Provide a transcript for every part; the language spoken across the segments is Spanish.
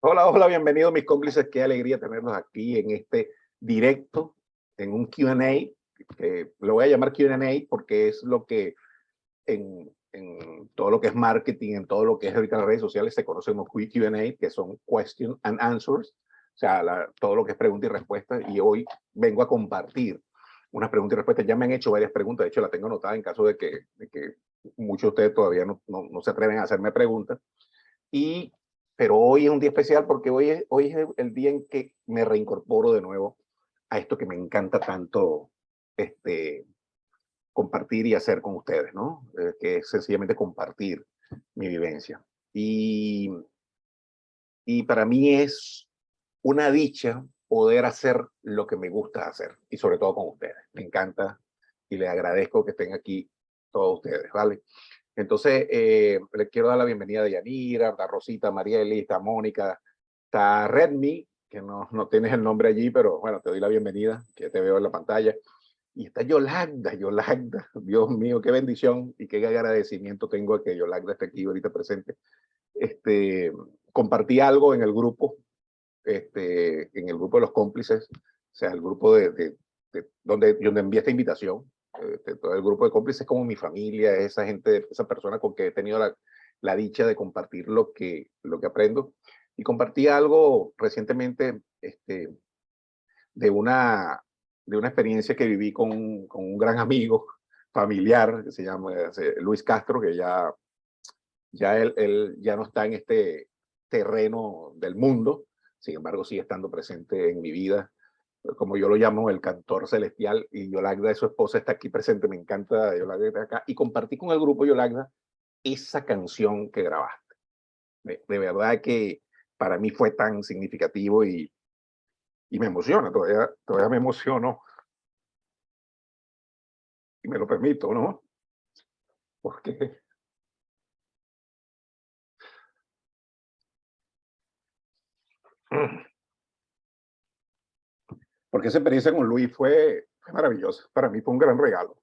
Hola, hola, bienvenidos mis cómplices. Qué alegría tenerlos aquí en este directo, en un Q&A, que lo voy a llamar Q&A porque es lo que en todo lo que es marketing, en todo lo que es ahorita las redes sociales se conocen como Q&A, que son Question and Answers, o sea, todo lo que es pregunta y respuesta. Y hoy vengo a compartir unas preguntas y respuestas. Ya me han hecho varias preguntas, de hecho la tengo anotada en caso de que muchos de ustedes todavía no se atreven a hacerme preguntas. Y, pero hoy es un día especial porque hoy es el día en que me reincorporo de nuevo a esto que me encanta tanto compartir y hacer con ustedes, ¿no? Que es sencillamente compartir mi vivencia. Y para mí es una dicha poder hacer lo que me gusta hacer y sobre todo con ustedes. Me encanta y les agradezco que estén aquí todos ustedes, ¿vale? Entonces, les quiero dar la bienvenida a Yanira, a Rosita, a Marieli, a Mónica, a Redmi, que no tienes el nombre allí, pero bueno, te doy la bienvenida, que te veo en la pantalla. Y está Yolanda, Dios mío, qué bendición y qué agradecimiento tengo a que Yolanda esté aquí ahorita presente. Este, Compartí algo en el grupo, en el grupo de los cómplices, o sea, el grupo de donde envié esta invitación. Todo el grupo de cómplices es como mi familia, esa gente, esa persona con que he tenido la dicha de compartir lo que aprendo. Y compartí algo recientemente de, una, de una experiencia que viví con un gran amigo familiar que se llama Luis Castro, que ya él ya no está en este terreno del mundo, sin embargo sigue estando presente en mi vida, como yo lo llamo el cantor celestial, y Yolanda, su esposa, está aquí presente. Me encanta Yolanda estar acá, y compartí con el grupo Yolanda esa canción que grabaste. De verdad que para mí fue tan significativo y me emociona, todavía me emociono, y me lo permito, ¿no? Porque, porque esa experiencia con Luis fue maravillosa, para mí fue un gran regalo.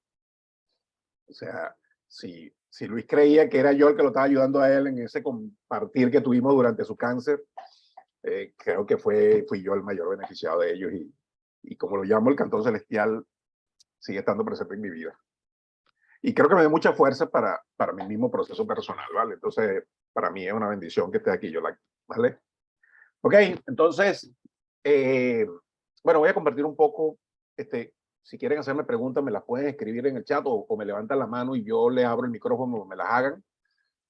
O sea, si Luis creía que era yo el que lo estaba ayudando a él en ese compartir que tuvimos durante su cáncer, creo que fui yo el mayor beneficiado de ellos y como lo llamo el cantor celestial, sigue estando presente en mi vida. Y creo que me da mucha fuerza para mi mismo proceso personal, ¿vale? Entonces, para mí es una bendición que esté aquí yo, ¿vale? Ok, entonces, eh, bueno, voy a compartir un poco, si quieren hacerme preguntas, me las pueden escribir en el chat o me levantan la mano y yo le abro el micrófono, me las hagan.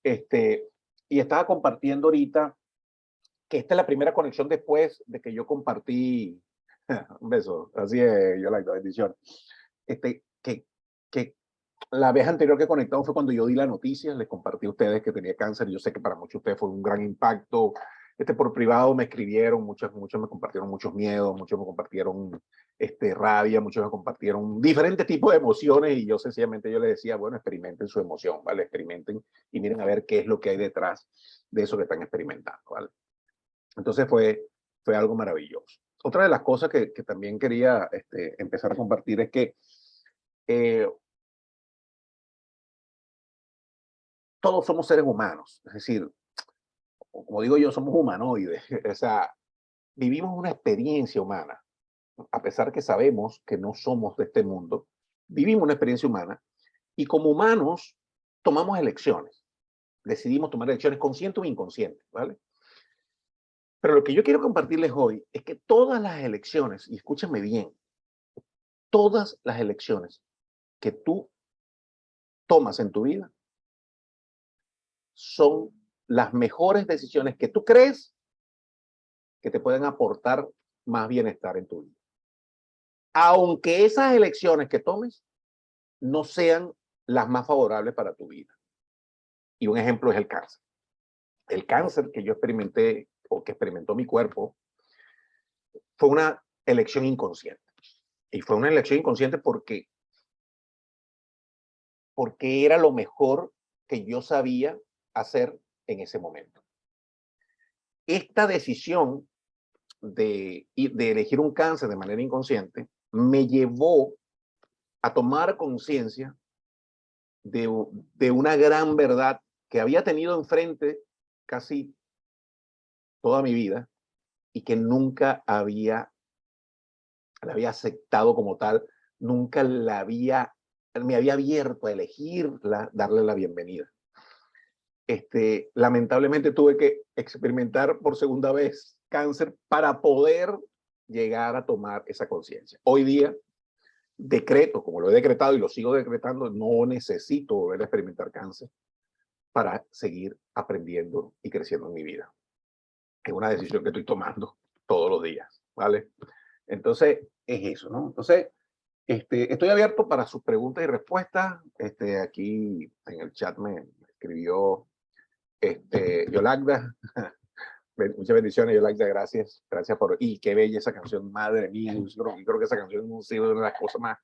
Este, y estaba compartiendo ahorita que esta es la primera conexión después de que yo compartí, un beso, así es, yo la bendición, que, que la vez anterior que conectamos fue cuando yo di la noticia, les compartí a ustedes que tenía cáncer. Yo sé que para muchos de ustedes fue un gran impacto. Por privado me escribieron, muchos me compartieron muchos miedos, muchos me compartieron rabia, muchos me compartieron diferentes tipos de emociones y yo sencillamente yo les decía, bueno, experimenten su emoción, ¿vale? Experimenten y miren a ver qué es lo que hay detrás de eso que están experimentando, ¿vale? Entonces fue algo maravilloso. Otra de las cosas que también quería empezar a compartir es que eh, todos somos seres humanos, es decir, como digo yo, somos humanoides, o sea, vivimos una experiencia humana, a pesar que sabemos que no somos de este mundo, vivimos una experiencia humana y como humanos tomamos elecciones, decidimos tomar elecciones conscientes o inconscientes, ¿vale? Pero lo que yo quiero compartirles hoy es que todas las elecciones, y escúchame bien, todas las elecciones que tú tomas en tu vida son las mejores decisiones que tú crees que te pueden aportar más bienestar en tu vida. Aunque esas elecciones que tomes no sean las más favorables para tu vida. Y un ejemplo es el cáncer. El cáncer que yo experimenté o que experimentó mi cuerpo fue una elección inconsciente. Y fue una elección inconsciente porque era lo mejor que yo sabía hacer en ese momento. Esta decisión de elegir un cáncer de manera inconsciente me llevó a tomar conciencia de una gran verdad que había tenido enfrente casi toda mi vida y que nunca la había aceptado como tal, nunca me había abierto a elegirla, darle la bienvenida. Lamentablemente tuve que experimentar por segunda vez cáncer para poder llegar a tomar esa conciencia. Hoy día decreto, como lo he decretado y lo sigo decretando, no necesito volver a experimentar cáncer para seguir aprendiendo y creciendo en mi vida. Es una decisión que estoy tomando todos los días, ¿vale? Entonces, es eso, ¿no? Entonces, estoy abierto para sus preguntas y respuestas. Aquí en el chat me escribió Yolanda. Muchas bendiciones, Yolanda, gracias. Gracias por... Y qué bella esa canción, madre mía. Yo creo que esa canción ha sido una de las cosas más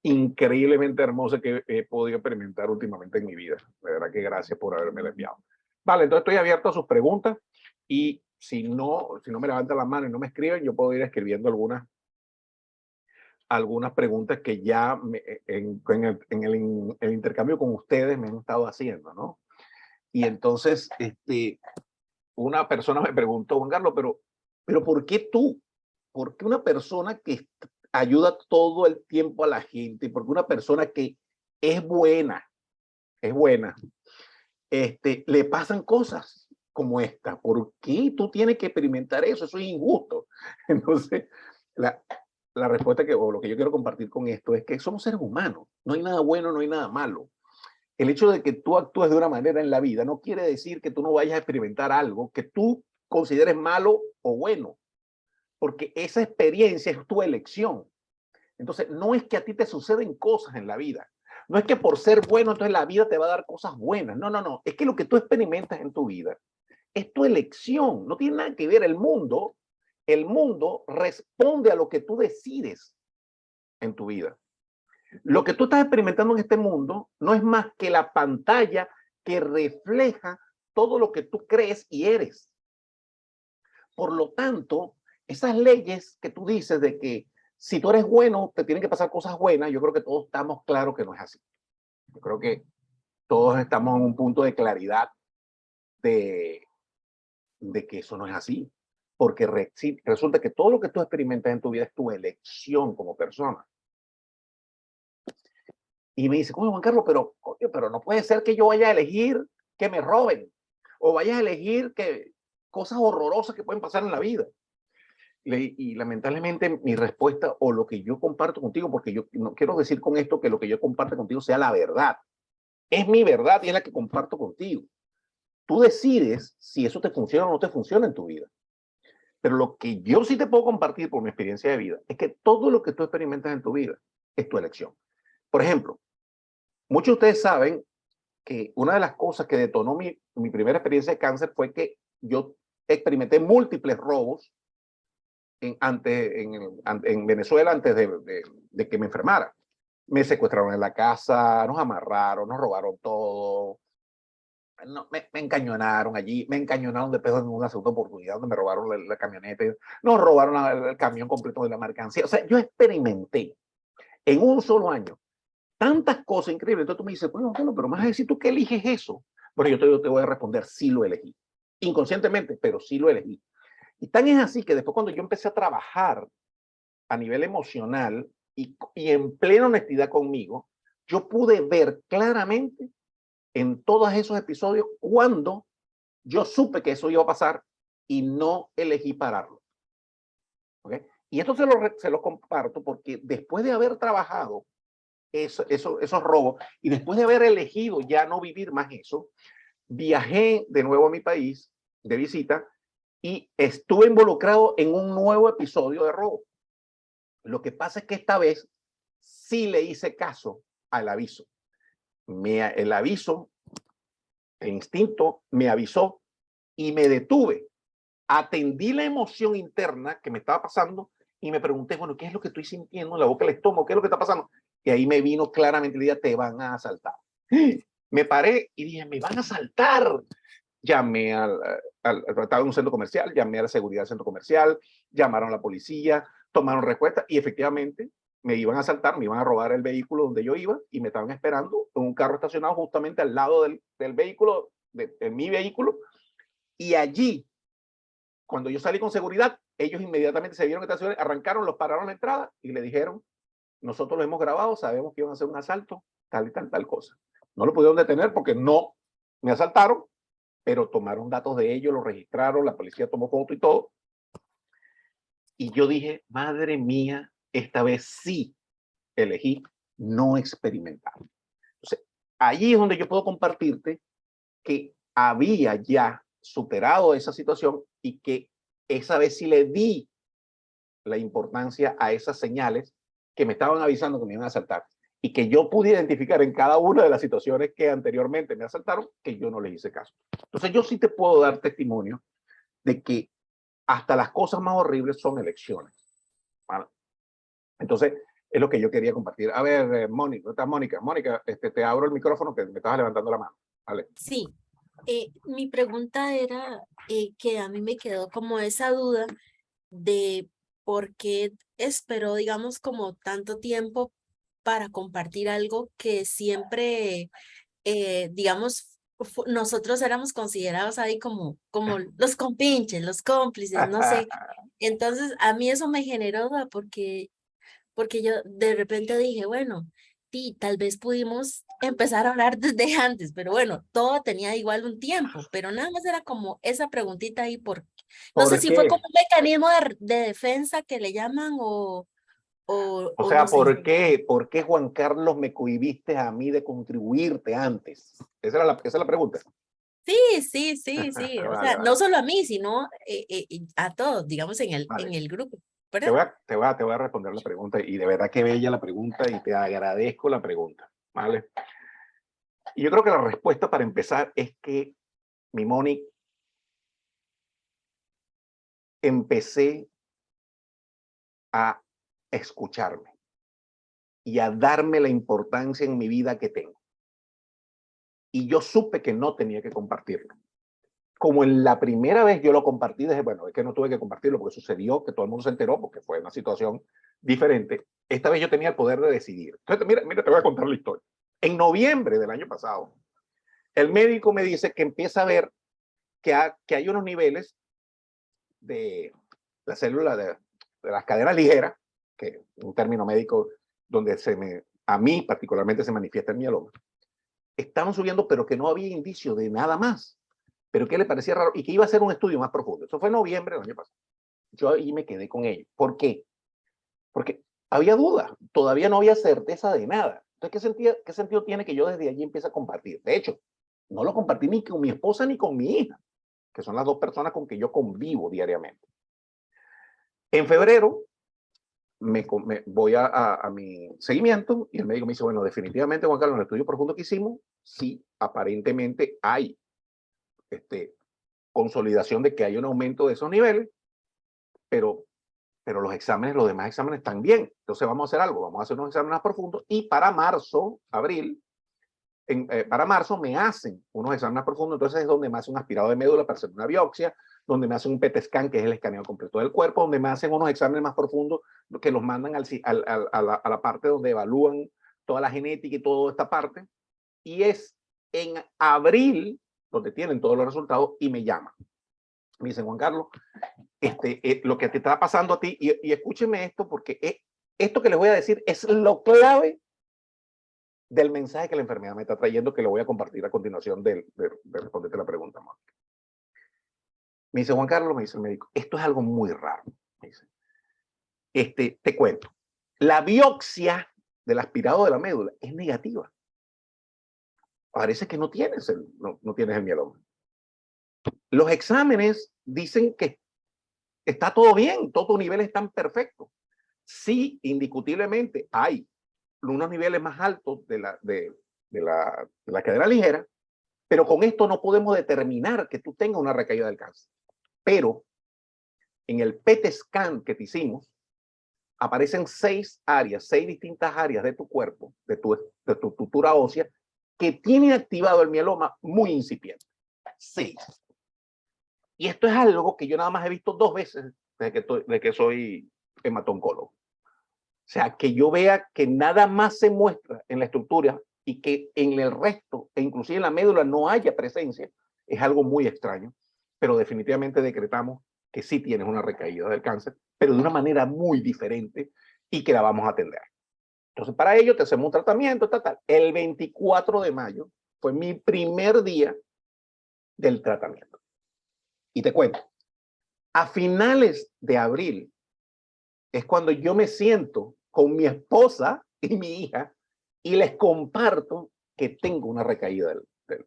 increíblemente hermosas que he podido experimentar últimamente en mi vida. De verdad que gracias por haberme enviado. Vale, entonces estoy abierto a sus preguntas y si no me levantan la mano y no me escriben, yo puedo ir escribiendo algunas preguntas que ya en el intercambio con ustedes me han estado haciendo, ¿no? Y entonces, una persona me preguntó, Juan Carlos, pero ¿por qué tú? ¿Por qué una persona que ayuda todo el tiempo a la gente? ¿Por qué una persona que es buena, le pasan cosas como esta? ¿Por qué tú tienes que experimentar eso? Eso es injusto. Entonces, la respuesta o lo que yo quiero compartir con esto es que somos seres humanos. No hay nada bueno, no hay nada malo. El hecho de que tú actúes de una manera en la vida no quiere decir que tú no vayas a experimentar algo que tú consideres malo o bueno, porque esa experiencia es tu elección. Entonces, no es que a ti te suceden cosas en la vida. No es que por ser bueno, entonces la vida te va a dar cosas buenas. No, no, no. Es que lo que tú experimentas en tu vida es tu elección. No tiene nada que ver el mundo. El mundo responde a lo que tú decides en tu vida. Lo que tú estás experimentando en este mundo no es más que la pantalla que refleja todo lo que tú crees y eres. Por lo tanto, esas leyes que tú dices de que si tú eres bueno, te tienen que pasar cosas buenas, yo creo que todos estamos claros que no es así. Yo creo que todos estamos en un punto de claridad de que eso no es así. Porque resulta que todo lo que tú experimentas en tu vida es tu elección como persona. Y me dice, coño, Juan Carlos, pero no puede ser que yo vaya a elegir que me roben o vaya a elegir que cosas horrorosas que pueden pasar en la vida. Y lamentablemente mi respuesta o lo que yo comparto contigo, porque yo no quiero decir con esto que lo que yo comparto contigo sea la verdad. Es mi verdad y es la que comparto contigo. Tú decides si eso te funciona o no te funciona en tu vida. Pero lo que yo sí te puedo compartir por mi experiencia de vida es que todo lo que tú experimentas en tu vida es tu elección. Por ejemplo, muchos de ustedes saben que una de las cosas que detonó mi primera experiencia de cáncer fue que yo experimenté múltiples robos en Venezuela antes de que me enfermara. Me secuestraron en la casa, nos amarraron, nos robaron todo, me encañonaron allí, me encañonaron después en una segunda oportunidad donde me robaron la camioneta, nos robaron el camión completo de la mercancía. O sea, yo experimenté en un solo año tantas cosas increíbles. Entonces tú me dices, bueno, pero más a decir tú que eliges eso. Bueno, yo te voy a responder, sí lo elegí. Inconscientemente, pero sí lo elegí. Y tan es así que después cuando yo empecé a trabajar a nivel emocional y en plena honestidad conmigo, yo pude ver claramente en todos esos episodios cuando yo supe que eso iba a pasar y no elegí pararlo. ¿Okay? Y esto se lo comparto porque después de haber trabajado esos robos y después de haber elegido ya no vivir más eso, viajé de nuevo a mi país de visita y estuve involucrado en un nuevo episodio de robo. Lo que pasa es que esta vez sí le hice caso al aviso. El aviso, el instinto me avisó y me detuve. Atendí la emoción interna que me estaba pasando y me pregunté, bueno, ¿qué es lo que estoy sintiendo en la boca del estómago? ¿Qué es lo que está pasando? Y ahí me vino claramente el día, te van a asaltar. Me paré y dije, me van a asaltar. Llamé estaba en un centro comercial, llamé a la seguridad del centro comercial, llamaron a la policía, tomaron respuesta y efectivamente me iban a asaltar, me iban a robar el vehículo donde yo iba y me estaban esperando en un carro estacionado justamente al lado del vehículo, de mi vehículo. Y allí Cuando yo salí con seguridad, ellos inmediatamente se vieron que estaban, arrancaron, los pararon la entrada y le dijeron, nosotros lo hemos grabado, sabemos que iban a hacer un asalto, tal y tal cosa. No lo pudieron detener porque no me asaltaron, pero tomaron datos de ellos, lo registraron, la policía tomó foto y todo. Y yo dije, madre mía, esta vez sí elegí no experimentar. Entonces, allí es donde yo puedo compartirte que había ya superado esa situación y que esa vez sí le di la importancia a esas señales que me estaban avisando que me iban a asaltar y que yo pude identificar en cada una de las situaciones que anteriormente me asaltaron que yo no les hice caso. Entonces yo sí te puedo dar testimonio de que hasta las cosas más horribles son elecciones. ¿Vale? Entonces es lo que yo quería compartir. A ver, Mónica, Mónica, te abro el micrófono que me estabas levantando la mano. Vale. Sí, mi pregunta era que a mí me quedó como esa duda de por qué esperó, digamos, como tanto tiempo para compartir algo que siempre, digamos, nosotros éramos considerados ahí como los compinches, los cómplices, no sé. Entonces, a mí eso me generó duda porque yo de repente dije, bueno, sí, tal vez pudimos empezar a hablar desde antes, pero bueno, todo tenía igual un tiempo, pero nada más era como esa preguntita ahí, no sé ¿Por si fue como qué? un mecanismo de defensa que le llaman O o sea, no sé. ¿por qué Juan Carlos me cohibiste a mí de contribuirte antes? Esa es la pregunta. Sí, sí, sí, sí, o Vale, sea, no vale, solo a mí, sino a todos, digamos, en vale. el grupo, ¿verdad? Te voy a responder la pregunta y de verdad que bella la pregunta y te agradezco la pregunta, ¿vale? Y yo creo que la respuesta para empezar es que, mi Moni, empecé a escucharme y a darme la importancia en mi vida que tengo. Y yo supe que no tenía que compartirlo. Como en la primera vez yo lo compartí, dije, bueno, es que no tuve que compartirlo porque sucedió, que todo el mundo se enteró, porque fue una situación diferente. Esta vez yo tenía el poder de decidir. Entonces, mira, te voy a contar la historia. En noviembre del año pasado, el médico me dice que empieza a ver que hay unos niveles de la célula de las cadenas ligeras, que es un término médico donde a mí particularmente se manifiesta el mieloma, estaban subiendo, pero que no había indicio de nada más. Pero que le parecía raro y que iba a ser un estudio más profundo. Eso fue en noviembre del año pasado. Yo ahí me quedé con ello. ¿Por qué? Porque había dudas, todavía no había certeza de nada. Entonces, ¿qué sentido tiene que yo desde allí empiece a compartir? De hecho, no lo compartí ni con mi esposa ni con mi hija, que son las dos personas con que yo convivo diariamente. En febrero me voy a mi seguimiento y el médico me dice, bueno, definitivamente, Juan Carlos, en el estudio profundo que hicimos, sí, aparentemente hay consolidación de que hay un aumento de esos niveles, pero los exámenes, los demás exámenes están bien. Entonces vamos a hacer algo, vamos a hacer unos exámenes más profundos y para marzo, abril, para marzo me hacen unos exámenes profundos, entonces es donde me hacen un aspirado de médula para hacer una biopsia, donde me hacen un PET scan, que es el escaneo completo del cuerpo, donde me hacen unos exámenes más profundos que los mandan a la parte donde evalúan toda la genética y toda esta parte. Y es en abril donde tienen todos los resultados y me llaman. Me dicen, Juan Carlos, lo que te está pasando a ti, y escúcheme esto, porque esto que les voy a decir es lo clave del mensaje que la enfermedad me está trayendo, que lo voy a compartir a continuación de responderte la pregunta, Mónica. Me dice, Juan Carlos, me dice el médico, esto es algo muy raro. Me dice, te cuento, la biopsia del aspirado de la médula es negativa. Parece que no tienes no tienes el mieloma. Los exámenes dicen que está todo bien, todos tus niveles están perfectos. Sí, indiscutiblemente hay unos niveles más altos de la cadena ligera, pero con esto no podemos determinar que tú tengas una recaída del cáncer. Pero en el PET scan que te hicimos, aparecen 6 distintas áreas de tu cuerpo, de tu estructura ósea, que tienen activado el mieloma muy incipiente. 6. Y esto es algo que yo nada más he visto 2 veces desde que soy hematoncólogo. O sea, que yo vea que nada más se muestra en la estructura y que en el resto, e inclusive en la médula, no haya presencia, es algo muy extraño, pero definitivamente decretamos que sí tienes una recaída del cáncer, pero de una manera muy diferente y que la vamos a atender. Entonces, para ello te hacemos un tratamiento, tal. El 24 de mayo fue mi primer día del tratamiento. Y te cuento, a finales de abril es cuando yo me siento con mi esposa y mi hija y les comparto que tengo una recaída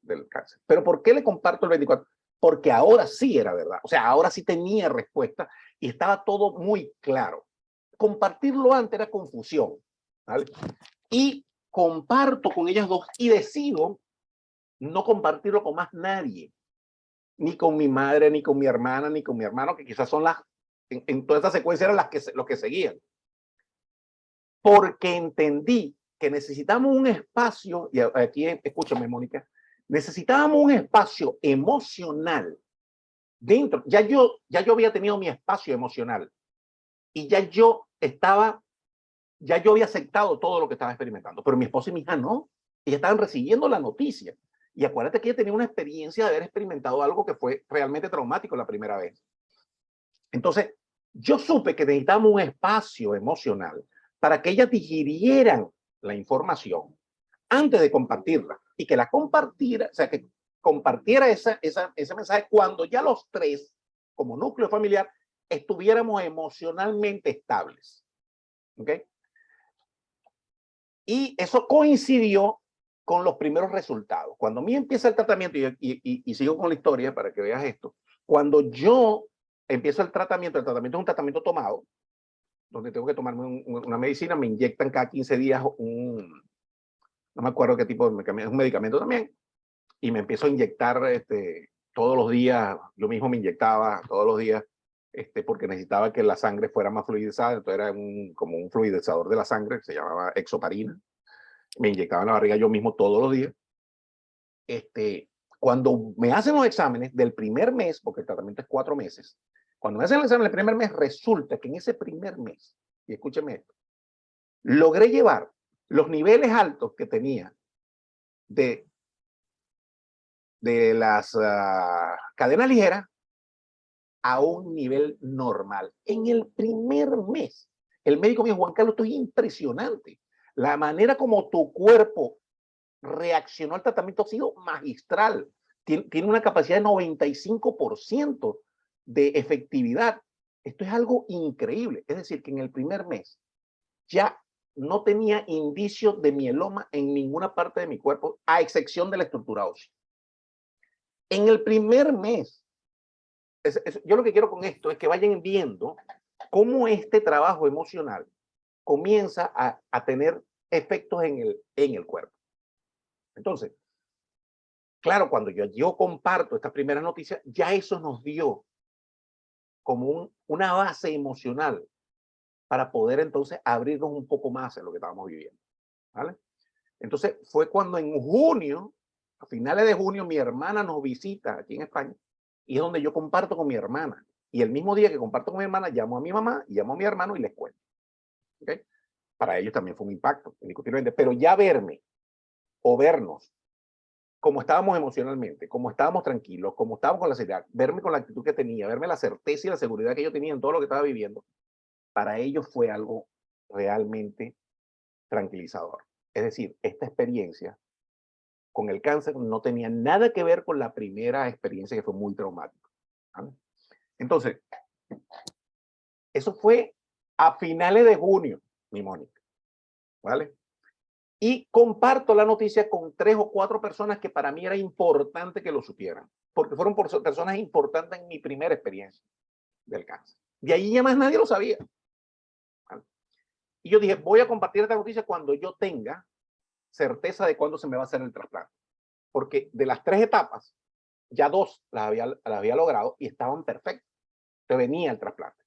del cáncer. ¿Pero por qué le comparto el 24? Porque ahora sí era verdad. O sea, ahora sí tenía respuesta y estaba todo muy claro. Compartirlo antes era confusión, ¿vale? Y comparto con ellas dos y decido no compartirlo con más nadie, ni con mi madre, ni con mi hermana, ni con mi hermano, que quizás son las, en toda esta secuencia eran los que seguían. Porque entendí que necesitamos un espacio, y aquí escúchame, Mónica, necesitábamos un espacio emocional dentro. Ya yo había tenido mi espacio emocional y ya yo había aceptado todo lo que estaba experimentando, pero mi esposa y mi hija no. Ellas estaban recibiendo la noticia. Y acuérdate que ella tenía una experiencia de haber experimentado algo que fue realmente traumático la primera vez. Entonces, yo supe que necesitábamos un espacio emocional para que ellas digirieran la información antes de compartirla y que la compartiera, o sea, que compartiera ese mensaje cuando ya los tres, como núcleo familiar, estuviéramos emocionalmente estables. ¿Ok? Y eso coincidió con los primeros resultados. Cuando a mí empieza el tratamiento, y sigo con la historia para que veas esto, cuando yo empiezo el tratamiento es un tratamiento tomado, donde tengo que tomarme una medicina, me inyectan cada 15 días no me acuerdo qué tipo de medicamento, es un medicamento también, y me empiezo a inyectar todos los días, yo mismo me inyectaba todos los días, porque necesitaba que la sangre fuera más fluidizada, entonces era como un fluidizador de la sangre, se llamaba exoparina, me inyectaba en la barriga yo mismo todos los días. Cuando me hacen los exámenes del primer mes, porque el tratamiento es 4 meses, cuando me hacen el examen del primer mes, resulta que en ese primer mes, y escúcheme esto, logré llevar los niveles altos que tenía de las cadenas ligeras a un nivel normal. En el primer mes, el médico me dijo, Juan Carlos, esto es impresionante. La manera como tu cuerpo reaccionó al tratamiento ha sido magistral. Tiene una capacidad de 95% de efectividad. Esto es algo increíble. Es decir, que en el primer mes ya no tenía indicios de mieloma en ninguna parte de mi cuerpo, a excepción de la estructura ósea. En el primer mes, yo lo que quiero con esto es que vayan viendo cómo este trabajo emocional comienza a tener efectos en el cuerpo. Entonces, claro, cuando yo comparto esta primera noticia, ya eso nos dio como una base emocional para poder entonces abrirnos un poco más en lo que estábamos viviendo, ¿vale? Entonces fue cuando en junio, a finales de junio, mi hermana nos visita aquí en España y es donde yo comparto con mi hermana. Y el mismo día que comparto con mi hermana, llamo a mi mamá, llamo a mi hermano y les cuento. ¿Okay? Para ellos también fue un impacto, indiscutiblemente. Pero ya verme o vernos como estábamos emocionalmente, como estábamos tranquilos, como estábamos con la seriedad, verme con la actitud que tenía, verme la certeza y la seguridad que yo tenía en todo lo que estaba viviendo, para ellos fue algo realmente tranquilizador. Es decir, esta experiencia con el cáncer no tenía nada que ver con la primera experiencia que fue muy traumática. ¿Vale? Entonces, eso fue a finales de junio, mi Mónica. ¿Vale? Y comparto la noticia con 3 o 4 personas que para mí era importante que lo supieran, porque fueron personas importantes en mi primera experiencia del cáncer. De ahí ya más nadie lo sabía. ¿Vale? Y yo dije, voy a compartir esta noticia cuando yo tenga certeza de cuándo se me va a hacer el trasplante. Porque de las 3 etapas, ya 2 las había logrado y estaban perfectas. Entonces venía el trasplante.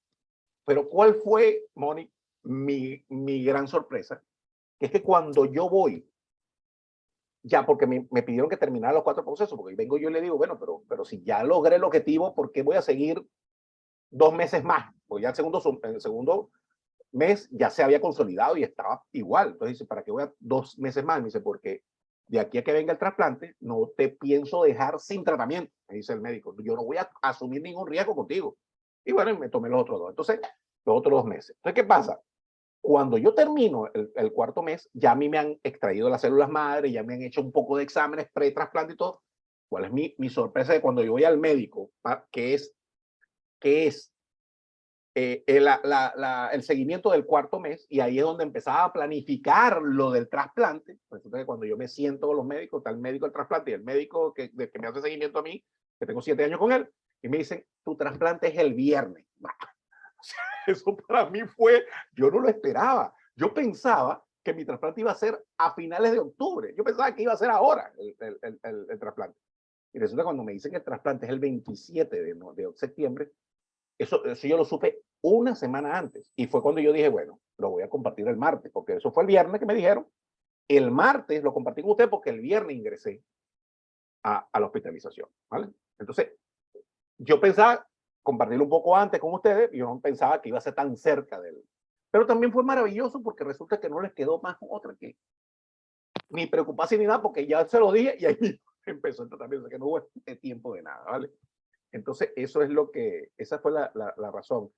Pero ¿cuál fue, Moni, mi gran sorpresa? Que es que cuando yo voy, ya porque me pidieron que terminara los 4 procesos, porque vengo yo y le digo, bueno, pero si ya logré el objetivo, ¿por qué voy a seguir 2 meses más? Porque ya el segundo mes ya se había consolidado y estaba igual. Entonces dice, ¿para qué voy a 2 meses más? Me dice, porque de aquí a que venga el trasplante, no te pienso dejar sin tratamiento, me dice el médico. Yo no voy a asumir ningún riesgo contigo. Y bueno, me tomé los otros 2. Entonces, los otros 2 meses. Entonces, ¿qué pasa? Cuando yo termino el cuarto mes, ya a mí me han extraído las células madre, ya me han hecho un poco de exámenes pre-trasplante y todo. ¿Cuál es mi sorpresa de cuando yo voy al médico, que es el seguimiento del cuarto mes? Y ahí es donde empezaba a planificar lo del trasplante. Resulta que cuando yo me siento con los médicos, está el médico del trasplante y el médico que me hace seguimiento a mí, que tengo 7 años con él, y me dicen, tu trasplante es el viernes. Eso para mí fue, yo no lo esperaba. Yo pensaba que mi trasplante iba a ser a finales de octubre. Yo pensaba que iba a ser ahora el trasplante. Y resulta cuando me dicen que el trasplante es el 27 de septiembre, eso yo lo supe una semana antes. Y fue cuando yo dije, bueno, lo voy a compartir el martes, porque eso fue el viernes que me dijeron. El martes lo compartí con usted porque el viernes ingresé a la hospitalización. ¿Vale? Entonces, yo pensaba compartirlo un poco antes con ustedes, y yo no pensaba que iba a ser tan cerca de él. Pero también fue maravilloso porque resulta que no les quedó más otra que ni preocuparse ni nada, porque ya se lo dije y ahí empezó el tratamiento, que no hubo tiempo de nada, ¿vale? Entonces, eso es lo que, esa fue la razón.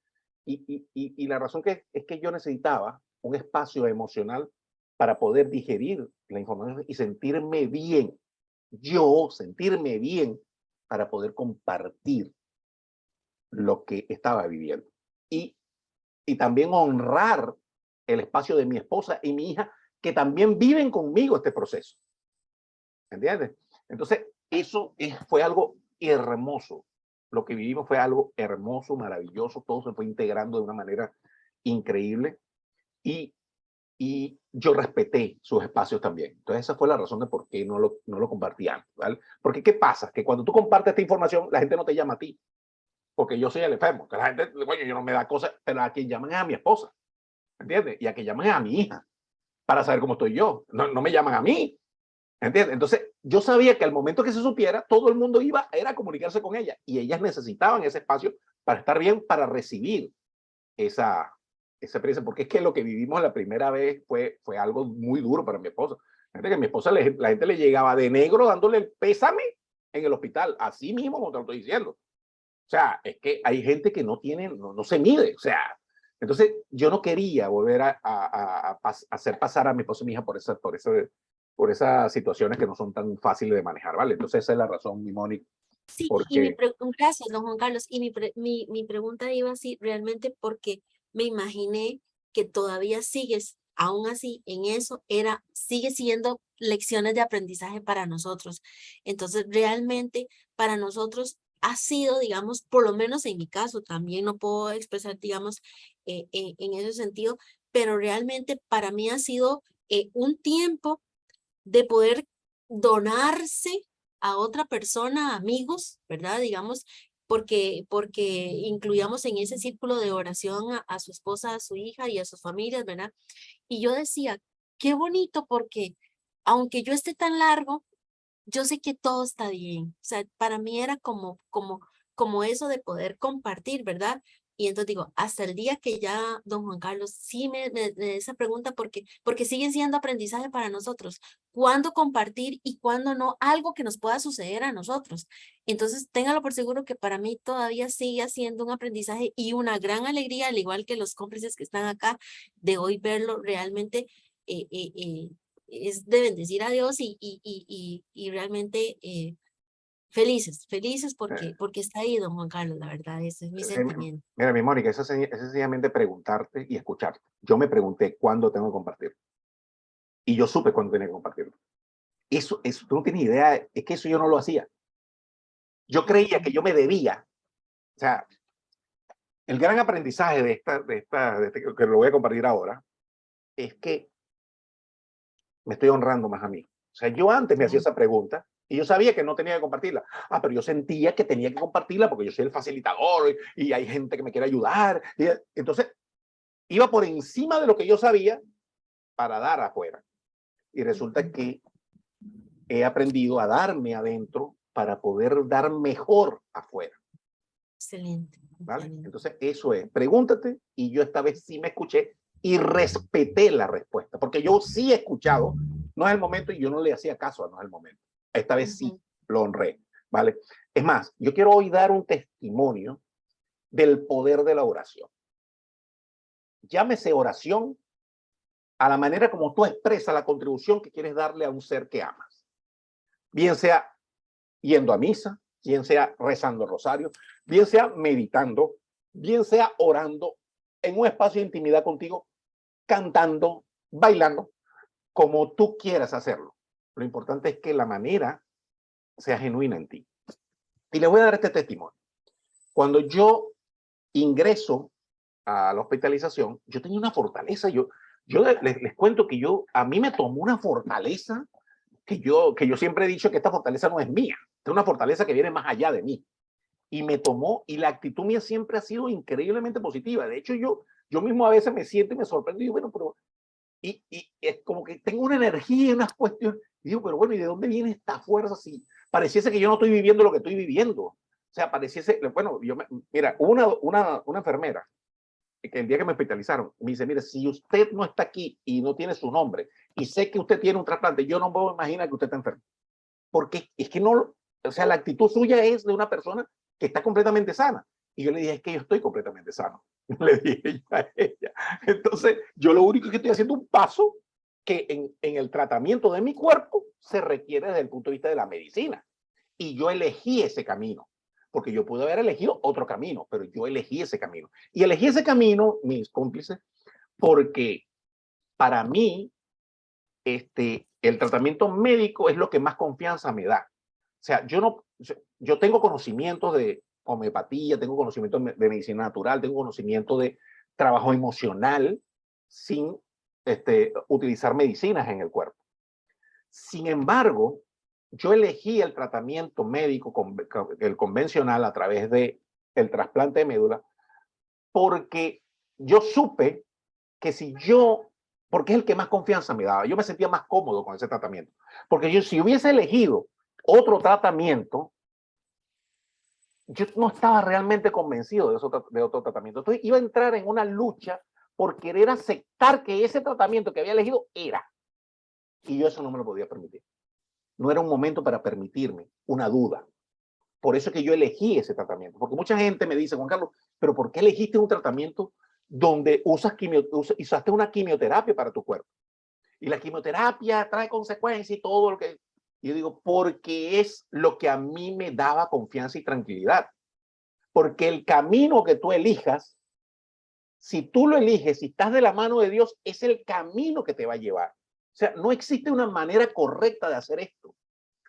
Y la razón es que yo necesitaba un espacio emocional para poder digerir la información y sentirme bien. Yo sentirme bien para poder compartir lo que estaba viviendo. Y también honrar el espacio de mi esposa y mi hija, que también viven conmigo este proceso. ¿Entiendes? Entonces, fue algo hermoso. Lo que vivimos fue algo hermoso, maravilloso. Todo se fue integrando de una manera increíble. Y yo respeté sus espacios también. Entonces, esa fue la razón de por qué no lo compartí antes, ¿vale? Porque, ¿qué pasa? Que cuando tú compartes esta información, la gente no te llama a ti, porque yo soy el enfermo. Que la gente, bueno, yo no me da cosas, pero a quien llaman es a mi esposa, ¿entiendes? Y a quien llaman es a mi hija, para saber cómo estoy yo. No me llaman a mí, ¿entiendes? Entonces, yo sabía que al momento que se supiera, todo el mundo era a comunicarse con ella, y ellas necesitaban ese espacio para estar bien, para recibir esa experiencia, porque es que lo que vivimos la primera vez fue algo muy duro para mi esposa. Gente que mi esposa, la gente le llegaba de negro dándole el pésame en el hospital, así mismo como te lo estoy diciendo. O sea, es que hay gente que no tiene, no se mide, o sea, entonces yo no quería volver a hacer pasar a mi esposa y mi hija por esas situaciones que no son tan fáciles de manejar, ¿vale? Entonces esa es la razón, mi Mónica, Sí, porque gracias, don Juan Carlos. Y mi pregunta iba así realmente porque me imaginé que todavía sigues, aún así, en eso, sigue siendo lecciones de aprendizaje para nosotros. Entonces, realmente, para nosotros ha sido, digamos, por lo menos en mi caso, también no puedo expresar, digamos, en ese sentido, pero realmente para mí ha sido un tiempo de poder donarse a otra persona, amigos, ¿verdad? Digamos, porque incluíamos en ese círculo de oración a su esposa, a su hija y a sus familias, ¿verdad? Y yo decía, qué bonito porque aunque yo esté tan largo, yo sé que todo está bien. O sea, para mí era como eso de poder compartir, ¿verdad? Y entonces digo, hasta el día que ya don Juan Carlos sí me esa pregunta porque siguen siendo aprendizaje para nosotros. ¿Cuándo compartir y cuándo no? Algo que nos pueda suceder a nosotros. Entonces, téngalo por seguro que para mí todavía sigue siendo un aprendizaje y una gran alegría, al igual que los cómplices que están acá, de hoy verlo realmente es de bendecir a Dios y realmente felices eh, porque está ahí don Juan Carlos, la verdad, ese es mi sí, sentimiento. mira, mi Mónica, eso es sencillamente preguntarte y escucharte. Yo me pregunté cuándo tengo que compartir, y yo supe cuándo tenía que compartirlo. Eso, tú no tienes idea, es que eso yo no lo hacía. Yo creía que yo me debía, o sea, el gran aprendizaje que lo voy a compartir ahora, es que me estoy honrando más a mí. O sea, yo antes me hacía Claro. esa pregunta y yo sabía que no tenía que compartirla. Pero yo sentía que tenía que compartirla porque yo soy el facilitador y hay gente que me quiere ayudar. Y entonces, iba por encima de lo que yo sabía para dar afuera. Y resulta que he aprendido a darme adentro para poder dar mejor afuera. Excelente, ¿Vale? excelente. Entonces, eso es, pregúntate, y yo esta vez sí me escuché y respeté la respuesta, porque yo sí he escuchado, no es el momento, y yo no le hacía caso a no es el momento. Esta vez sí Ujú. lo honré, ¿vale? Es más, yo quiero hoy dar un testimonio del poder de la oración. Llámese oración a la manera como tú expresas la contribución que quieres darle a un ser que amas. Bien sea yendo a misa, bien sea rezando el rosario, bien sea meditando, bien sea orando en un espacio de intimidad contigo, cantando, bailando, como tú quieras hacerlo. Lo importante es que la manera sea genuina en ti. Y les voy a dar este testimonio. Cuando yo ingreso a la hospitalización, yo tenía una fortaleza. Yo les cuento que a mí me tomó una fortaleza que yo siempre he dicho que esta fortaleza no es mía. Es una fortaleza que viene más allá de mí. Y me tomó, y la actitud mía siempre ha sido increíblemente positiva. De hecho, yo mismo a veces me siento y me sorprendo y digo, bueno, pero y es como que tengo una energía, unas cuestiones, y digo, pero bueno, ¿y de dónde viene esta fuerza? Si pareciese que yo no estoy viviendo lo que estoy viviendo. O sea, pareciese, bueno, mira, una enfermera que el día que me hospitalizaron, me dice, mire, si usted no está aquí y no tiene su nombre, y sé que usted tiene un trasplante, yo no me imagino que usted está enfermo. Porque es que no, o sea, la actitud suya es de una persona que está completamente sana. Y yo le dije, es que yo estoy completamente sano. Le dije a ella. Entonces, yo lo único que estoy haciendo un paso que en el tratamiento de mi cuerpo se requiere desde el punto de vista de la medicina. Y yo elegí ese camino, porque yo pude haber elegido otro camino, pero yo elegí ese camino. Y elegí ese camino, mis cómplices, porque para mí, el tratamiento médico es lo que más confianza me da. O sea, yo tengo conocimientos de homeopatía, tengo conocimiento de medicina natural, tengo conocimiento de trabajo emocional sin utilizar medicinas en el cuerpo. Sin embargo, yo elegí el tratamiento médico, el convencional, a través del trasplante de médula, porque yo supe que porque es el que más confianza me daba, yo me sentía más cómodo con ese tratamiento. Porque si hubiese elegido otro tratamiento, yo no estaba realmente convencido de otro tratamiento. Entonces iba a entrar en una lucha por querer aceptar que ese tratamiento que había elegido era. Y yo eso no me lo podía permitir. No era un momento para permitirme una duda. Por eso es que yo elegí ese tratamiento. Porque mucha gente me dice, Juan Carlos, ¿pero por qué elegiste un tratamiento donde usaste una quimioterapia para tu cuerpo? Y la quimioterapia trae consecuencias y todo lo que... Yo digo, porque es lo que a mí me daba confianza y tranquilidad. Porque el camino que tú elijas, si tú lo eliges, si estás de la mano de Dios, es el camino que te va a llevar. O sea, no existe una manera correcta de hacer esto.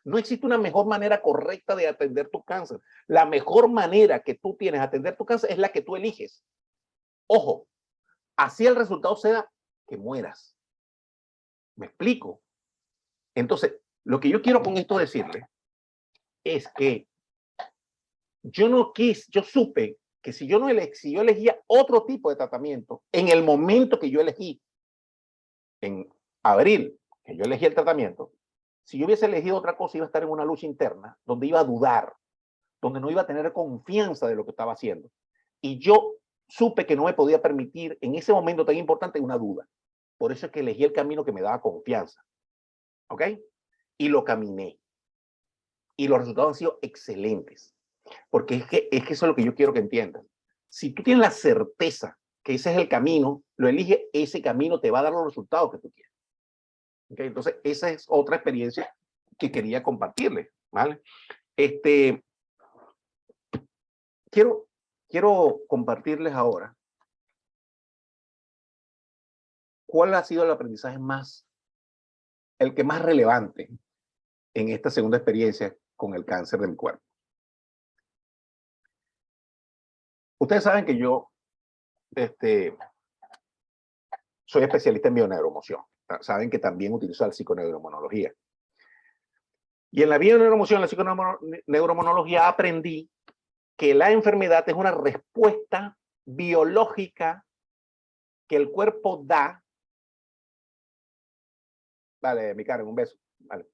No existe una mejor manera correcta de atender tu cáncer. La mejor manera que tú tienes de atender tu cáncer es la que tú eliges. Ojo, así el resultado sea que mueras. ¿Me explico? Entonces, lo que yo quiero con esto decirle es que yo supe que si yo elegía otro tipo de tratamiento en el momento que yo elegí, en abril, que yo elegí el tratamiento, si yo hubiese elegido otra cosa, iba a estar en una lucha interna donde iba a dudar, donde no iba a tener confianza de lo que estaba haciendo. Y yo supe que no me podía permitir en ese momento tan importante una duda. Por eso es que elegí el camino que me daba confianza. ¿Ok? Y lo caminé. Y los resultados han sido excelentes. Porque es que eso es lo que yo quiero que entiendan. Si tú tienes la certeza que ese es el camino, lo eliges, ese camino te va a dar los resultados que tú quieres. ¿Okay? Entonces, esa es otra experiencia que quería compartirles. ¿Vale? Quiero compartirles ahora cuál ha sido el aprendizaje el que más relevante en esta segunda experiencia con el cáncer de mi cuerpo. Ustedes saben que yo soy especialista en bioneuroemoción. Saben que también utilizo la psiconeuromonología. Y en la bioneuroemoción, la psiconeuromonología, aprendí que la enfermedad es una respuesta biológica que el cuerpo da. Vale, mi Karen, un beso. Vale.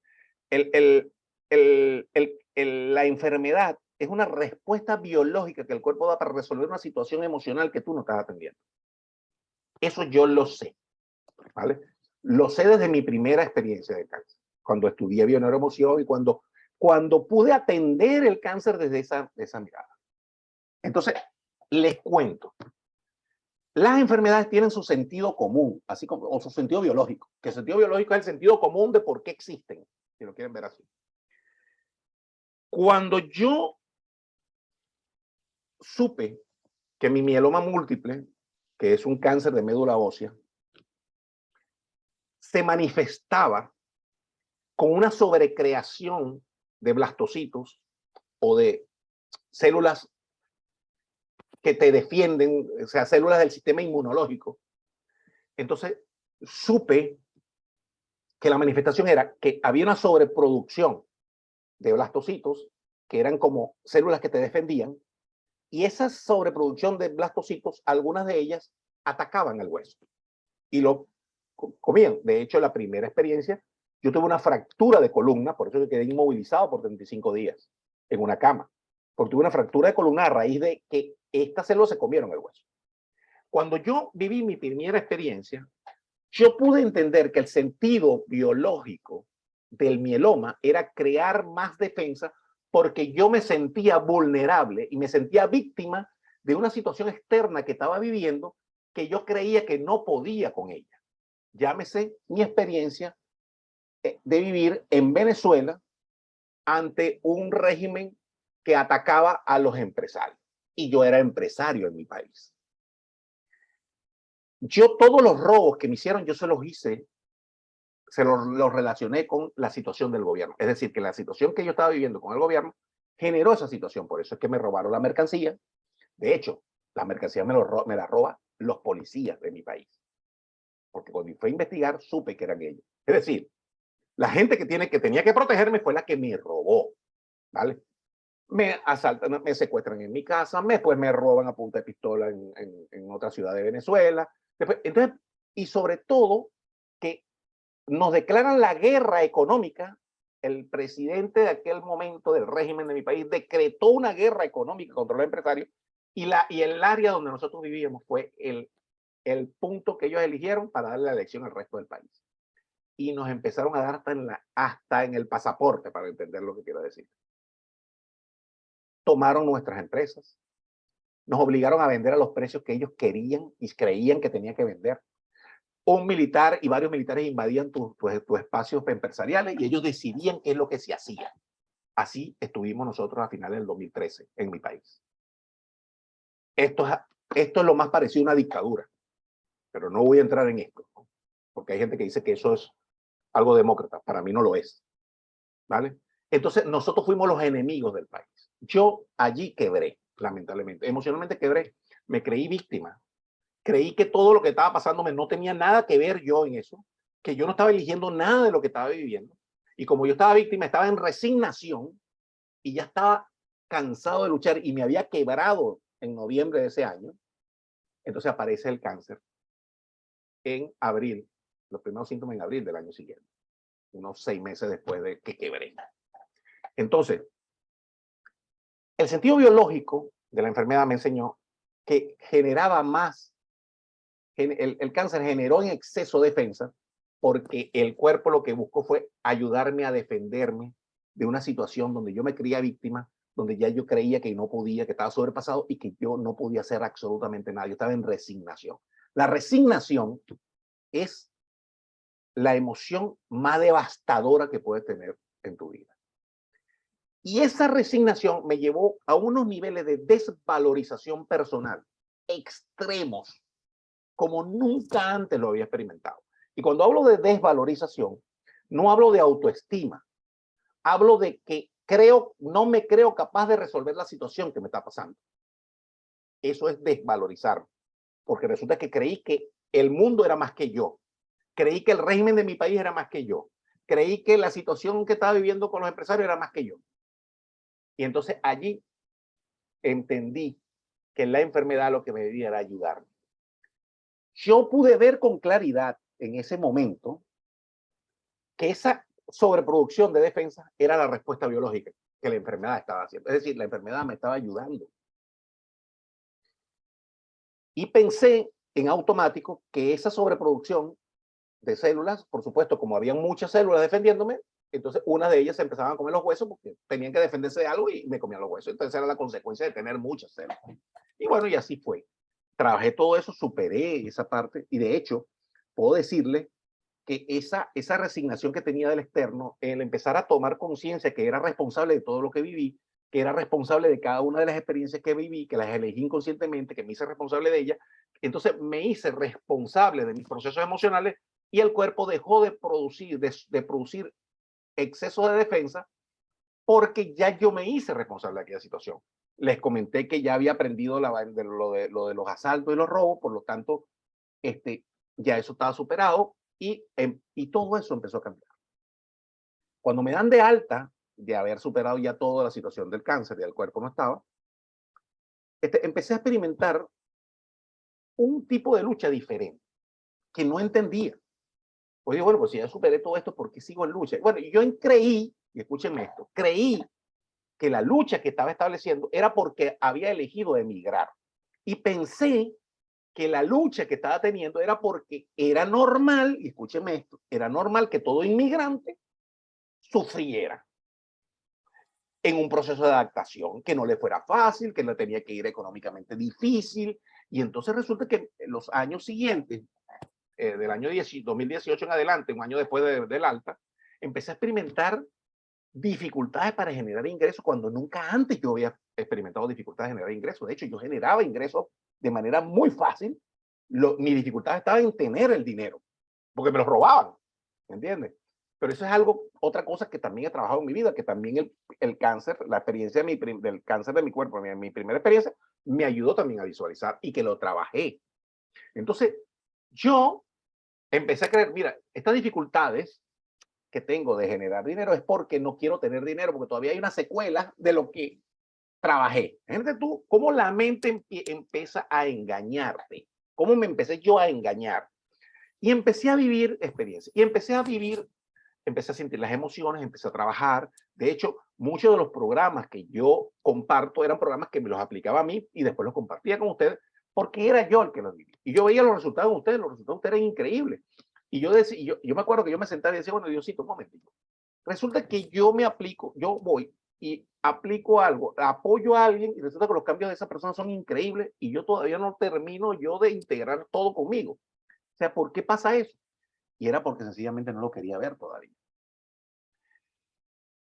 La enfermedad es una respuesta biológica que el cuerpo da para resolver una situación emocional que tú no estás atendiendo. Eso yo lo sé, ¿vale? Lo sé desde mi primera experiencia de cáncer, cuando estudié bioneuroemoción y cuando pude atender el cáncer desde esa mirada. Entonces, Les cuento. Las enfermedades tienen su sentido común, así como, o su sentido biológico, que el sentido biológico es el sentido común de por qué existen, si lo quieren ver así. Cuando yo supe que mi mieloma múltiple, que es un cáncer de médula ósea, se manifestaba con una sobrecreación de blastocitos o de células que te defienden, o sea, células del sistema inmunológico. Entonces, supe que la manifestación era que había una sobreproducción de blastocitos, que eran como células que te defendían, y esa sobreproducción de blastocitos, algunas de ellas atacaban el hueso y lo comían. De hecho, la primera experiencia, yo tuve una fractura de columna, por eso yo quedé inmovilizado por 35 días en una cama, porque tuve una fractura de columna a raíz de que estas células se comieron el hueso. Cuando yo viví mi primera experiencia, yo pude entender que el sentido biológico del mieloma era crear más defensa porque yo me sentía vulnerable y me sentía víctima de una situación externa que estaba viviendo que yo creía que no podía con ella. Llámese mi experiencia de vivir en Venezuela ante un régimen que atacaba a los empresarios. Y yo era empresario en mi país. Yo todos los robos que me hicieron, yo se los hice, se los relacioné con la situación del gobierno. Es decir, que la situación que yo estaba viviendo con el gobierno generó esa situación. Por eso es que me robaron la mercancía. De hecho, la mercancía me la roban los policías de mi país. Porque cuando fui a investigar, supe que eran ellos. Es decir, la gente que tenía que protegerme fue la que me robó. ¿Vale? Me asaltan, me secuestran en mi casa, después me roban a punta de pistola en otra ciudad de Venezuela. Después, entonces, y sobre todo, que nos declaran la guerra económica. El presidente de aquel momento del régimen de mi país decretó una guerra económica contra los empresarios y el área donde nosotros vivíamos fue el punto que ellos eligieron para darle la elección al resto del país. Y nos empezaron a dar hasta en el pasaporte, para entender lo que quiero decir. Tomaron nuestras empresas, nos obligaron a vender a los precios que ellos querían y creían que tenía que vender. Un militar y varios militares invadían tus espacios empresariales y ellos decidían qué es lo que se hacía. Así estuvimos nosotros a finales del 2013 en mi país. Esto es lo más parecido a una dictadura, pero no voy a entrar en esto, ¿no? Porque hay gente que dice que eso es algo demócrata. Para mí no lo es, ¿vale? Entonces nosotros fuimos los enemigos del país. Yo allí quebré, lamentablemente. Emocionalmente quebré. Me creí víctima. Creí que todo lo que estaba pasándome no tenía nada que ver yo en eso, que yo no estaba eligiendo nada de lo que estaba viviendo. Y como yo estaba víctima, estaba en resignación y ya estaba cansado de luchar y me había quebrado en noviembre de ese año. Entonces aparece el cáncer en abril, los primeros síntomas en abril del año siguiente, unos 6 meses después de que quebré. Entonces, el sentido biológico de la enfermedad me enseñó que generaba más, el cáncer generó en exceso defensa porque el cuerpo lo que buscó fue ayudarme a defenderme de una situación donde yo me creía víctima, donde ya yo creía que no podía, que estaba sobrepasado y que yo no podía hacer absolutamente nada. Yo estaba en resignación. La resignación es la emoción más devastadora que puedes tener en tu vida. Y esa resignación me llevó a unos niveles de desvalorización personal extremos, como nunca antes lo había experimentado. Y cuando hablo de desvalorización, no hablo de autoestima, hablo de que no me creo capaz de resolver la situación que me está pasando. Eso es desvalorizar, porque resulta que creí que el mundo era más que yo, creí que el régimen de mi país era más que yo, creí que la situación que estaba viviendo con los empresarios era más que yo. Y entonces allí entendí que la enfermedad lo que me debía era ayudarme. Yo pude ver con claridad en ese momento que esa sobreproducción de defensa era la respuesta biológica que la enfermedad estaba haciendo. Es decir, la enfermedad me estaba ayudando. Y pensé en automático que esa sobreproducción de células, por supuesto, como había muchas células defendiéndome, entonces una de ellas se empezaban a comer los huesos porque tenían que defenderse de algo y me comían los huesos. Entonces era la consecuencia de tener muchas células. Y bueno, y así fue. Trabajé todo eso, superé esa parte y de hecho puedo decirle que esa resignación que tenía del externo, el empezar a tomar conciencia que era responsable de todo lo que viví, que era responsable de cada una de las experiencias que viví, que las elegí inconscientemente, que me hice responsable de ellas, entonces me hice responsable de mis procesos emocionales y el cuerpo dejó de producir, de producir exceso de defensa porque ya yo me hice responsable de aquella situación. Les comenté que ya había aprendido lo de los asaltos y los robos, por lo tanto, ya eso estaba superado y todo eso empezó a cambiar. Cuando me dan de alta, de haber superado ya toda la situación del cáncer, ya el cuerpo no estaba, empecé a experimentar un tipo de lucha diferente que no entendía. Pues digo, bueno, pues si ya superé todo esto, ¿por qué sigo en lucha? Bueno, yo creí, y escúchenme esto, creí que la lucha que estaba estableciendo era porque había elegido emigrar. Y pensé que la lucha que estaba teniendo era porque era normal, y escúcheme esto, era normal que todo inmigrante sufriera en un proceso de adaptación, que no le fuera fácil, que le tenía que ir económicamente difícil. Y entonces resulta que en los años siguientes, del año 2018 en adelante, un año después del alta, empecé a experimentar dificultades para generar ingresos cuando nunca antes yo había experimentado dificultades de generar ingresos. De hecho, yo generaba ingresos de manera muy fácil. Mi dificultad estaba en tener el dinero, porque me lo robaban, ¿entiendes? Pero eso es algo, otra cosa que también he trabajado en mi vida, que también el cáncer, la experiencia del cáncer de mi cuerpo, mi primera experiencia, me ayudó también a visualizar y que lo trabajé. Entonces, yo empecé a creer, mira, estas dificultades que tengo de generar dinero es porque no quiero tener dinero, porque todavía hay una secuela de lo que trabajé. Fíjate tú cómo la mente empieza a engañarte, cómo me empecé yo a engañar. Y empecé a vivir experiencias, y empecé a sentir las emociones, empecé a trabajar. De hecho, muchos de los programas que yo comparto eran programas que me los aplicaba a mí y después los compartía con ustedes, porque era yo el que los vivía. Y yo veía los resultados de ustedes, los resultados de ustedes eran increíbles. Y yo, decía, yo me acuerdo que yo me sentaba y decía, bueno, Diosito, un momentito. Resulta que yo me aplico, yo voy y aplico algo, apoyo a alguien y resulta que los cambios de esa persona son increíbles y yo todavía no termino yo de integrar todo conmigo. O sea, ¿por qué pasa eso? Y era porque sencillamente no lo quería ver todavía.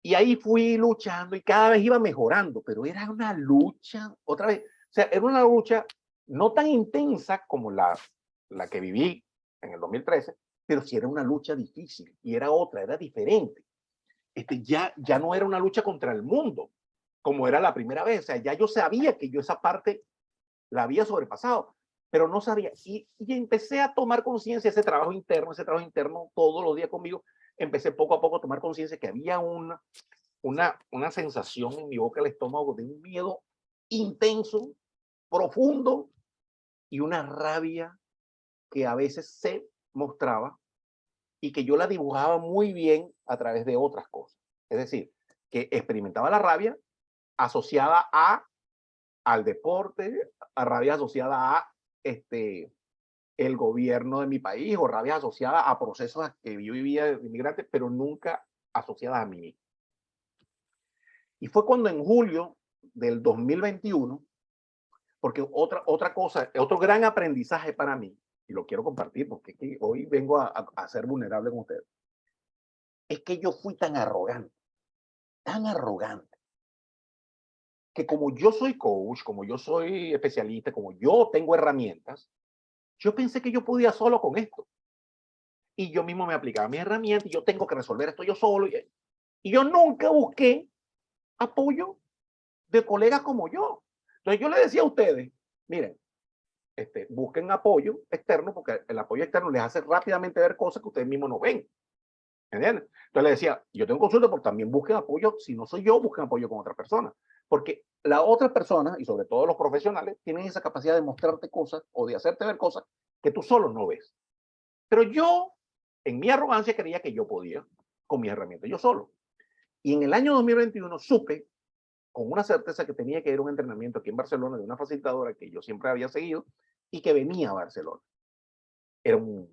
Y ahí fui luchando y cada vez iba mejorando, pero era una lucha, otra vez, o sea, era una lucha no tan intensa como la que viví en el 2013, pero sí era una lucha difícil y era otra, era diferente. Ya no era una lucha contra el mundo, como era la primera vez, o sea, ya yo sabía que yo esa parte la había sobrepasado, pero no sabía. Y empecé a tomar conciencia, ese trabajo interno todos los días conmigo, empecé poco a poco a tomar conciencia que había una sensación en mi boca, el estómago, de un miedo intenso, profundo y una rabia que a veces se mostraba y que yo la dibujaba muy bien a través de otras cosas. Es decir, que experimentaba la rabia asociada al deporte, a rabia asociada a el gobierno de mi país o rabia asociada a procesos que yo vivía de inmigrante, pero nunca asociadas a mí mismo. Y fue cuando en julio del 2021, porque otra cosa, otro gran aprendizaje para mí, y lo quiero compartir porque es que hoy vengo a ser vulnerable con ustedes, es que yo fui tan arrogante, que como yo soy coach, como yo soy especialista, como yo tengo herramientas, yo pensé que yo podía solo con esto. Y yo mismo me aplicaba mis herramientas y yo tengo que resolver esto yo solo. Y yo nunca busqué apoyo de colegas como yo. Entonces yo le decía a ustedes, miren, busquen apoyo externo porque el apoyo externo les hace rápidamente ver cosas que ustedes mismos no ven. ¿Entiendes? Entonces le decía, yo tengo consulta, pero también busquen apoyo, si no soy yo, busquen apoyo con otra persona. Porque la otra persona, y sobre todo los profesionales, tienen esa capacidad de mostrarte cosas o de hacerte ver cosas que tú solo no ves. Pero yo, en mi arrogancia, creía que yo podía con mis herramientas, yo solo. Y en el año 2021 supe con una certeza que tenía que ir a un entrenamiento aquí en Barcelona de una facilitadora que yo siempre había seguido y que venía a Barcelona. Era un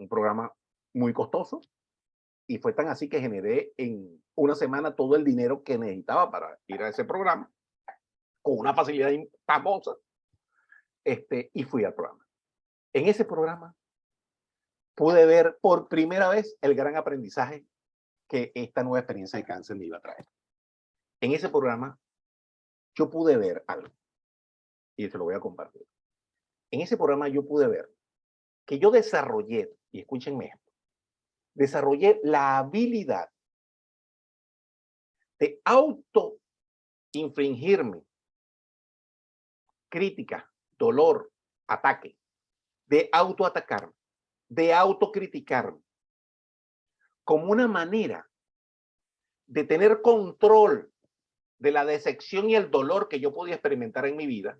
programa muy costoso y fue tan así que generé en una semana todo el dinero que necesitaba para ir a ese programa. con una facilidad famosa, y fui al programa. En ese programa pude ver por primera vez el gran aprendizaje que esta nueva experiencia de cáncer me iba a traer. En ese programa yo pude ver algo, y se lo voy a compartir. En ese programa yo pude ver que yo desarrollé, y escúchenme esto, desarrollé la habilidad de auto-infringirme crítica, dolor, ataque, de autoatacarme, de autocriticarme, como una manera de tener control de la decepción y el dolor que yo podía experimentar en mi vida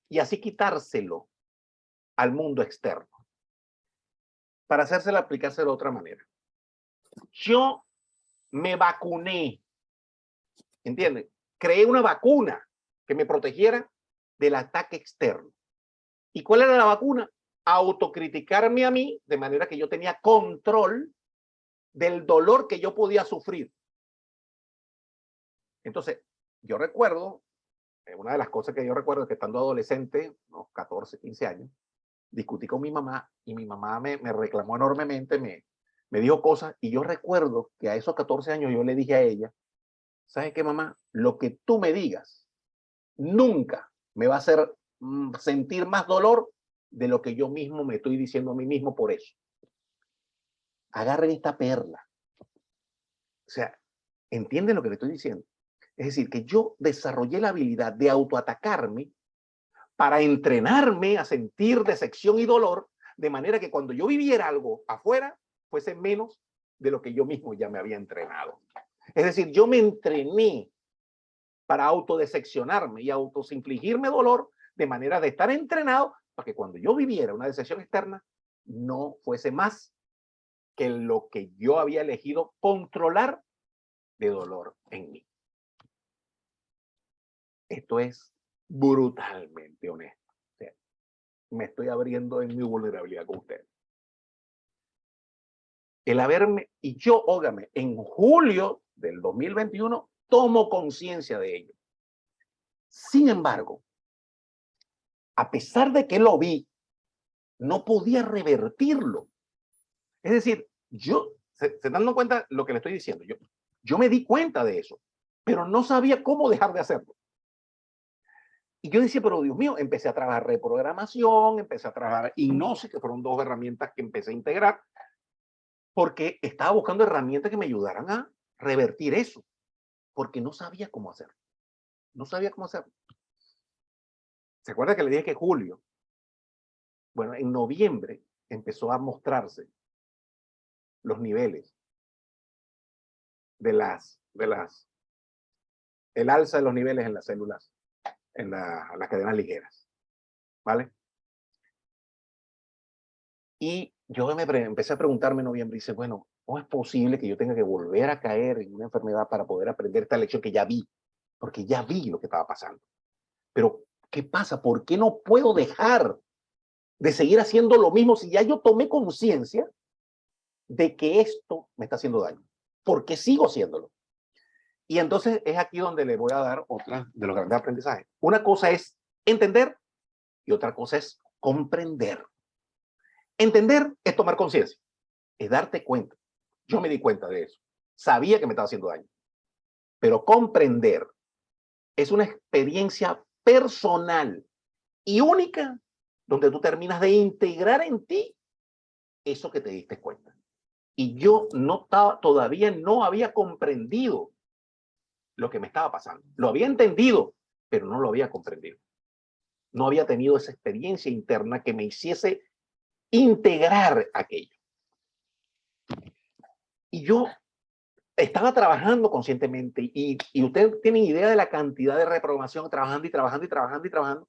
y así quitárselo al mundo externo. Para hacérsela aplicarse de otra manera. Yo me vacuné, ¿entienden? Creé una vacuna que me protegiera del ataque externo. ¿Y cuál era la vacuna? Autocriticarme a mí, de manera que yo tenía control del dolor que yo podía sufrir. Entonces, yo recuerdo, una de las cosas que yo recuerdo es que estando adolescente, unos 14, 15 años, discutí con mi mamá y mi mamá me reclamó enormemente, me dijo cosas, y yo recuerdo que a esos 14 años yo le dije a ella, ¿sabes qué, mamá? Lo que tú me digas nunca me va a hacer sentir más dolor de lo que yo mismo me estoy diciendo a mí mismo por eso. Agarren esta perla. O sea, ¿entienden lo que le estoy diciendo? Es decir, que yo desarrollé la habilidad de autoatacarme para entrenarme a sentir decepción y dolor, de manera que cuando yo viviera algo afuera, fuese menos de lo que yo mismo ya me había entrenado. Es decir, yo me entrené para autodecepcionarme y autoinfligirme dolor, de manera de estar entrenado para que cuando yo viviera una decepción externa, no fuese más que lo que yo había elegido controlar de dolor en mí. Esto es brutalmente honesto. O sea, me estoy abriendo en mi vulnerabilidad con ustedes. El haberme, y yo, óigame, en julio del 2021 tomo conciencia de ello. Sin embargo, a pesar de que lo vi, no podía revertirlo. Es decir, se dando cuenta lo que le estoy diciendo, yo me di cuenta de eso, pero no sabía cómo dejar de hacerlo. Y yo decía, pero Dios mío, empecé a trabajar reprogramación, empecé a trabajar hipnosis, que fueron dos herramientas que empecé a integrar, porque estaba buscando herramientas que me ayudaran a revertir eso, porque no sabía cómo hacerlo. No sabía cómo hacerlo. ¿Se acuerda que le dije que julio? Bueno, en noviembre empezó a mostrarse los niveles el alza de los niveles en las células, en las cadenas ligeras, ¿vale? Y yo empecé a preguntarme en noviembre, y dice, bueno, ¿cómo es posible que yo tenga que volver a caer en una enfermedad para poder aprender esta lección que ya vi? Porque ya vi lo que estaba pasando. Pero, ¿qué pasa? ¿Por qué no puedo dejar de seguir haciendo lo mismo si ya yo tomé conciencia de que esto me está haciendo daño? ¿Por qué sigo haciéndolo? Y entonces es aquí donde le voy a dar otra de los grandes aprendizajes. Una cosa es entender y otra cosa es comprender. Entender es tomar conciencia, es darte cuenta. Yo me di cuenta de eso. Sabía que me estaba haciendo daño. Pero comprender es una experiencia personal y única donde tú terminas de integrar en ti eso que te diste cuenta. Y yo todavía no había comprendido lo que me estaba pasando. Lo había entendido, pero no lo había comprendido. No había tenido esa experiencia interna que me hiciese integrar aquello. Y yo estaba trabajando conscientemente y ustedes tienen idea de la cantidad de reprogramación trabajando y trabajando y trabajando y trabajando,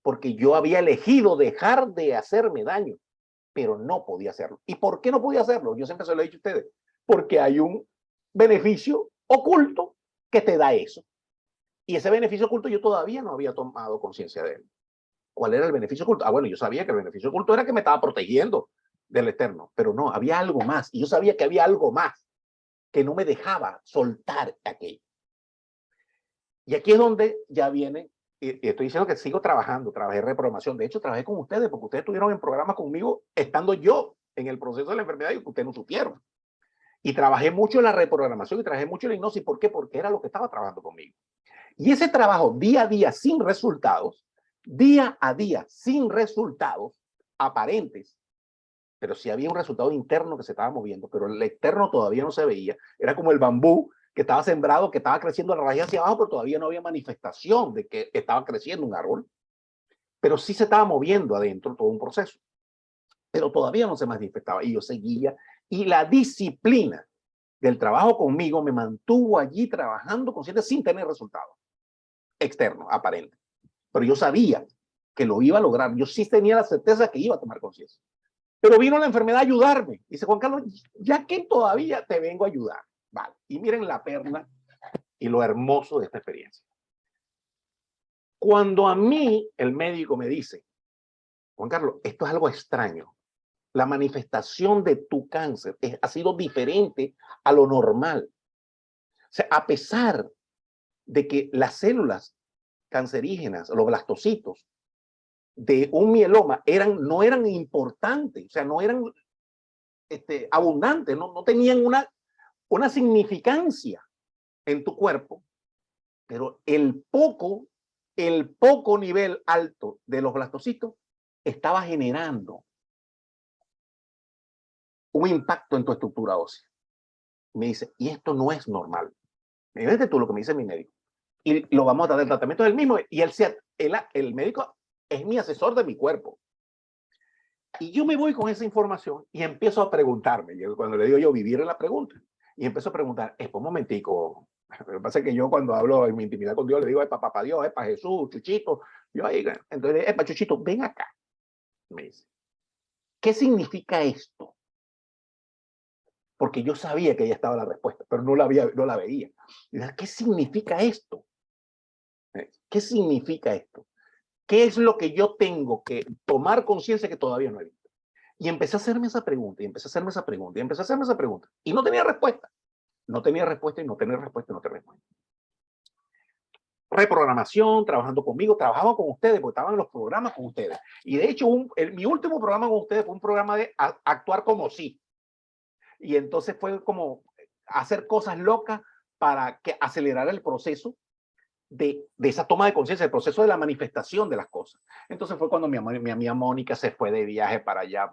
porque yo había elegido dejar de hacerme daño, pero no podía hacerlo. ¿Y por qué no podía hacerlo? Yo siempre se lo he dicho a ustedes, porque hay un beneficio oculto que te da eso. Y ese beneficio oculto yo todavía no había tomado conciencia de él. ¿Cuál era el beneficio oculto? Ah, bueno, yo sabía que el beneficio oculto era que me estaba protegiendo del externo, pero no, había algo más. Y yo sabía que había algo más que no me dejaba soltar aquello. Y aquí es donde ya viene y estoy diciendo que sigo trabajando, trabajé en reprogramación. De hecho, trabajé con ustedes porque ustedes estuvieron en programas conmigo estando yo en el proceso de la enfermedad y que ustedes no supieron. Y trabajé mucho en la reprogramación y trabajé mucho en la hipnosis. ¿Por qué? Porque era lo que estaba trabajando conmigo. Y ese trabajo día a día sin resultados, día a día sin resultados aparentes, pero sí había un resultado interno que se estaba moviendo, pero el externo todavía no se veía. Era como el bambú que estaba sembrado, que estaba creciendo a la raíz hacia abajo, pero todavía no había manifestación de que estaba creciendo un árbol. Pero sí se estaba moviendo adentro todo un proceso. Pero todavía no se manifestaba. Y yo seguía. Y la disciplina del trabajo conmigo me mantuvo allí trabajando consciente sin tener resultados externos, aparentes. Pero yo sabía que lo iba a lograr. Yo sí tenía la certeza que iba a tomar conciencia. Pero vino la enfermedad a ayudarme. Dice, Juan Carlos, ya que todavía te vengo a ayudar. Vale. Y miren la perla y lo hermoso de esta experiencia. Cuando a mí el médico me dice, Juan Carlos, esto es algo extraño. La manifestación de tu cáncer ha sido diferente a lo normal. O sea, a pesar de que las células cancerígenas, los blastocitos de un mieloma no eran importantes, o sea, no eran abundantes, no tenían una significancia en tu cuerpo, pero el poco nivel alto de los blastocitos estaba generando un impacto en tu estructura ósea. Me dice, y esto no es normal. Fíjate tú lo que me dice mi médico. Y lo vamos a dar, el tratamiento es el mismo. Y el médico es mi asesor de mi cuerpo. Y yo me voy con esa información y empiezo a preguntarme. Cuando le digo yo, vivir en la pregunta. Y empiezo a preguntar, un momentico. Lo que pasa es que yo cuando hablo en mi intimidad con Dios, le digo, es para Dios, es para Jesús, Chuchito. Yo ahí, entonces, es para Chuchito, ven acá. Me dice, ¿qué significa esto? Porque yo sabía que ahí estaba la respuesta, pero no la veía. ¿Qué significa esto? ¿Qué significa esto? ¿Qué es lo que yo tengo que tomar conciencia que todavía no he visto? Y empecé a hacerme esa pregunta, y empecé a hacerme esa pregunta, y empecé a hacerme esa pregunta. Y no tenía respuesta. No tenía respuesta, y no tenía respuesta, y no tenía respuesta. Reprogramación, trabajando conmigo, trabajaba con ustedes, porque estaban en los programas con ustedes. Y de hecho, mi último programa con ustedes fue un programa de actuar como sí. Y entonces fue como hacer cosas locas para que acelerara el proceso de esa toma de conciencia, el proceso de la manifestación de las cosas. Entonces fue cuando mi amiga Mónica se fue de viaje para allá,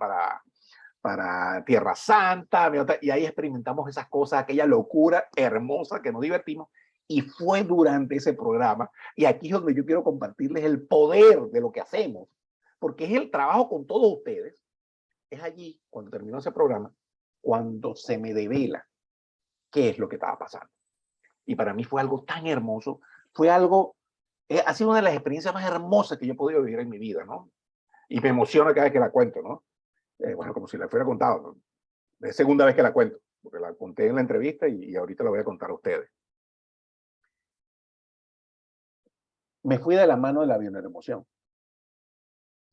para Tierra Santa, y ahí experimentamos esas cosas, aquella locura hermosa que nos divertimos, y fue durante ese programa, y aquí es donde yo quiero compartirles el poder de lo que hacemos, porque es el trabajo con todos ustedes, es allí, cuando terminó ese programa, cuando se me devela qué es lo que estaba pasando. Y para mí fue algo tan hermoso, fue algo, ha sido una de las experiencias más hermosas que yo he podido vivir en mi vida, ¿no? Y me emociona cada vez que la cuento, ¿no? Bueno, como si la fuera contado, ¿no? Es segunda vez que la cuento, porque la conté en la entrevista y ahorita la voy a contar a ustedes. Me fui de la mano de la bioneuroemoción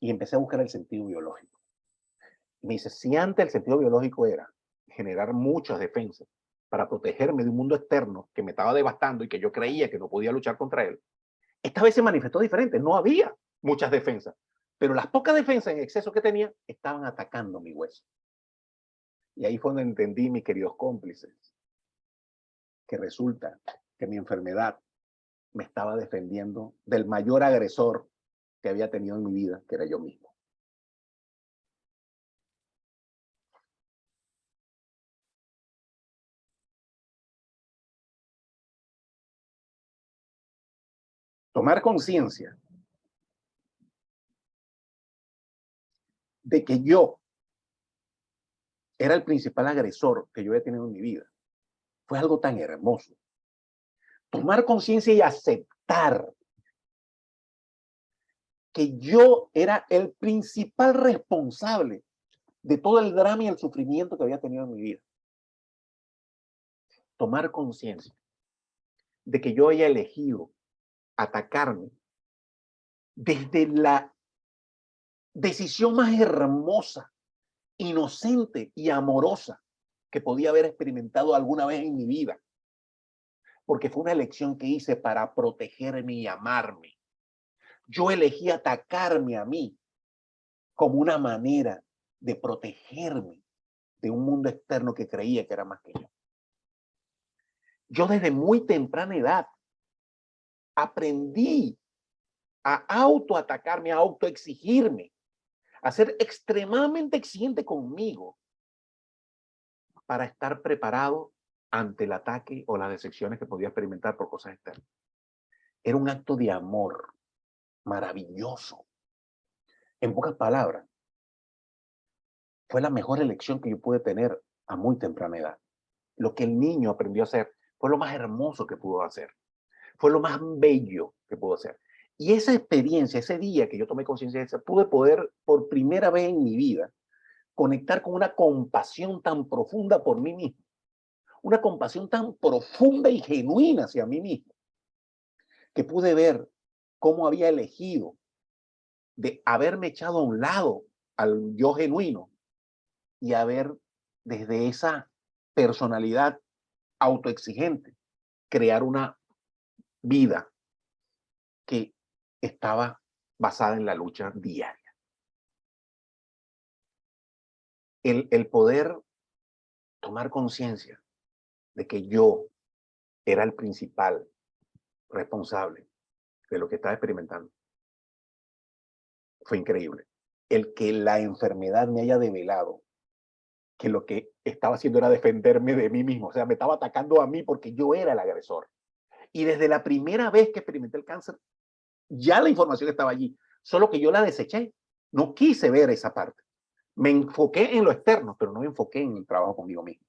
y empecé a buscar el sentido biológico. Y me dice, si antes el sentido biológico era generar muchas defensas para protegerme de un mundo externo que me estaba devastando y que yo creía que no podía luchar contra él, esta vez se manifestó diferente. No había muchas defensas, pero las pocas defensas en exceso que tenía estaban atacando mi hueso. Y ahí fue donde entendí, mis queridos cómplices, que resulta que mi enfermedad me estaba defendiendo del mayor agresor que había tenido en mi vida, que era yo mismo. Tomar conciencia de que yo era el principal agresor que yo había tenido en mi vida fue algo tan hermoso. Tomar conciencia y aceptar que yo era el principal responsable de todo el drama y el sufrimiento que había tenido en mi vida. Tomar conciencia de que yo haya elegido atacarme desde la decisión más hermosa, inocente y amorosa que podía haber experimentado alguna vez en mi vida. Porque fue una elección que hice para protegerme y amarme. yo elegí atacarme a mí como una manera de protegerme de un mundo externo que creía que era más que yo. Yo desde muy temprana edad aprendí a autoatacarme, a autoexigirme, a ser extremadamente exigente conmigo para estar preparado ante el ataque o las decepciones que podía experimentar por cosas externas. Era un acto de amor maravilloso. En pocas palabras, fue la mejor elección que yo pude tener a muy temprana edad. Lo que el niño aprendió a hacer fue lo más hermoso que pudo hacer. Fue lo más bello que pudo hacer. Y esa experiencia, ese día que yo tomé conciencia de eso, pude poder por primera vez en mi vida conectar con una compasión tan profunda por mí mismo. Una compasión tan profunda y genuina hacia mí mismo, que pude ver cómo había elegido de haberme echado a un lado al yo genuino y haber desde esa personalidad autoexigente crear una vida que estaba basada en la lucha diaria. El poder tomar conciencia de que yo era el principal responsable de lo que estaba experimentando fue increíble. El que la enfermedad me haya develado que lo que estaba haciendo era defenderme de mí mismo, o sea, me estaba atacando a mí porque yo era el agresor. Y desde la primera vez que experimenté el cáncer, ya la información estaba allí, solo que yo la deseché. No quise ver esa parte. Me enfoqué en lo externo, pero no me enfoqué en el trabajo conmigo mismo.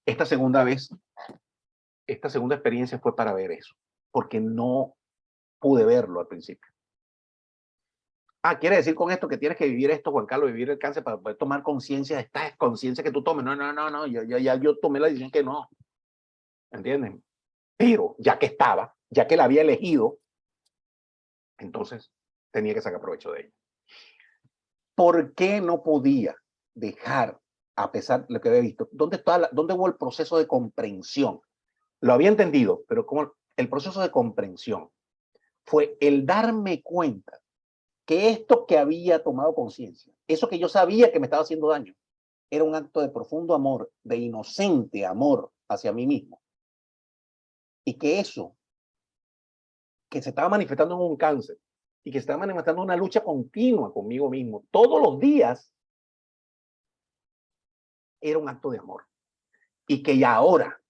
Esta segunda vez, esta segunda experiencia fue para ver eso, porque no pude verlo al principio. Quiere decir con esto que tienes que vivir esto, Juan Carlos, vivir el cáncer para poder tomar conciencia de esta conciencia que tú tomes. No, yo tomé la decisión que no. ¿Entienden? Pero ya que estaba, ya que la había elegido, entonces tenía que sacar provecho de ella. ¿Por qué no podía dejar, a pesar de lo que había visto, dónde hubo el proceso de comprensión? Lo había entendido, pero como el proceso de comprensión fue el darme cuenta que esto que había tomado conciencia, eso que yo sabía que me estaba haciendo daño, era un acto de profundo amor, de inocente amor hacia mí mismo. Y que eso, que se estaba manifestando en un cáncer y que se estaba manifestando en una lucha continua conmigo mismo, todos los días, era un acto de amor. Y que ya ahora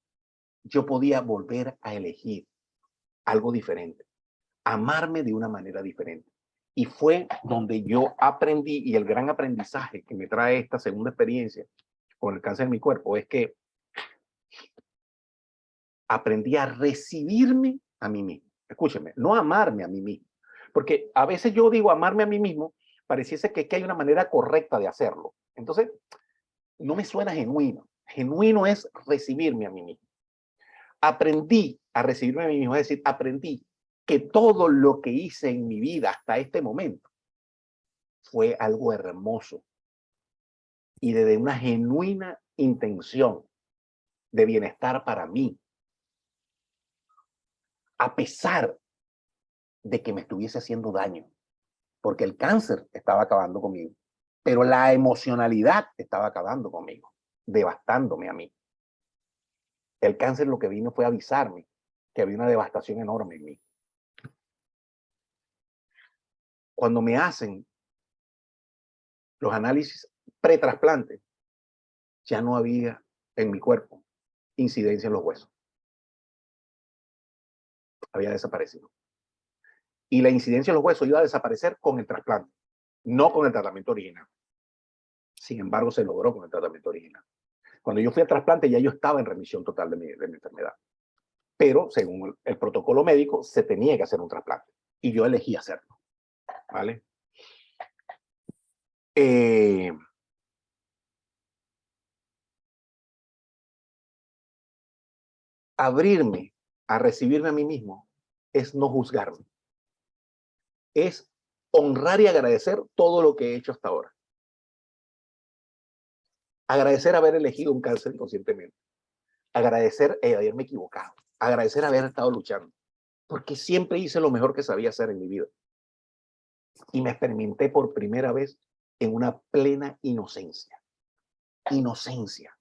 yo podía volver a elegir algo diferente, amarme de una manera diferente. Y fue donde yo aprendí, y el gran aprendizaje que me trae esta segunda experiencia con el cáncer en mi cuerpo, es que aprendí a recibirme a mí mismo. Escúcheme, no amarme a mí mismo. Porque a veces yo digo amarme a mí mismo, pareciese que hay una manera correcta de hacerlo. Entonces, no me suena genuino. Genuino es recibirme a mí mismo. Aprendí a recibirme a mí mismo, es decir, aprendí que todo lo que hice en mi vida hasta este momento fue algo hermoso y desde una genuina intención de bienestar para mí, a pesar de que me estuviese haciendo daño, porque el cáncer estaba acabando conmigo, pero la emocionalidad estaba acabando conmigo, devastándome a mí. El cáncer lo que vino fue avisarme que había una devastación enorme en mí. Cuando me hacen los análisis pretrasplante, ya no había en mi cuerpo incidencia en los huesos. Había desaparecido. Y la incidencia en los huesos iba a desaparecer con el trasplante, no con el tratamiento original. Sin embargo, se logró con el tratamiento original. Cuando yo fui al trasplante, ya yo estaba en remisión total de mi enfermedad. Pero, según el protocolo médico, se tenía que hacer un trasplante. Y yo elegí hacerlo. ¿Vale? Abrirme a recibirme a mí mismo es no juzgarme. Es honrar y agradecer todo lo que he hecho hasta ahora. Agradecer haber elegido un cáncer conscientemente. Agradecer haberme equivocado. Agradecer haber estado luchando. Porque siempre hice lo mejor que sabía hacer en mi vida. y me experimenté por primera vez en una plena inocencia. Inocencia.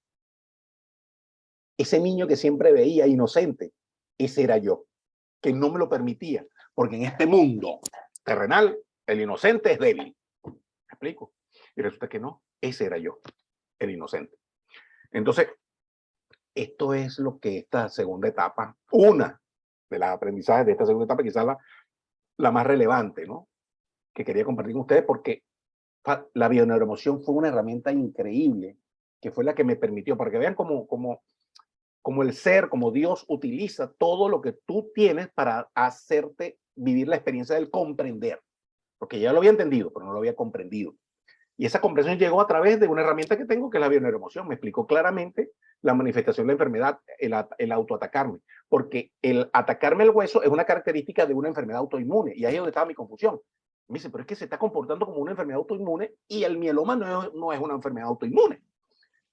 Ese niño que siempre veía inocente, ese era yo, que no me lo permitía, porque en este mundo terrenal el inocente es débil. ¿Me explico? Y resulta que no, ese era yo, el inocente. Entonces, esto es lo que esta segunda etapa, una de las aprendizajes de esta segunda etapa, quizás la más relevante, ¿no? Que quería compartir con ustedes, porque la bioneuroemoción fue una herramienta increíble, que fue la que me permitió, para que vean cómo el ser, como Dios utiliza todo lo que tú tienes para hacerte vivir la experiencia del comprender. Porque ya lo había entendido, pero no lo había comprendido. Y esa comprensión llegó a través de una herramienta que tengo, que es la bioneuroemoción. Me explicó claramente la manifestación de la enfermedad, el autoatacarme. Porque el atacarme el hueso es una característica de una enfermedad autoinmune. Y ahí es donde estaba mi confusión. Me dice, pero es que se está comportando como una enfermedad autoinmune y el mieloma no es una enfermedad autoinmune.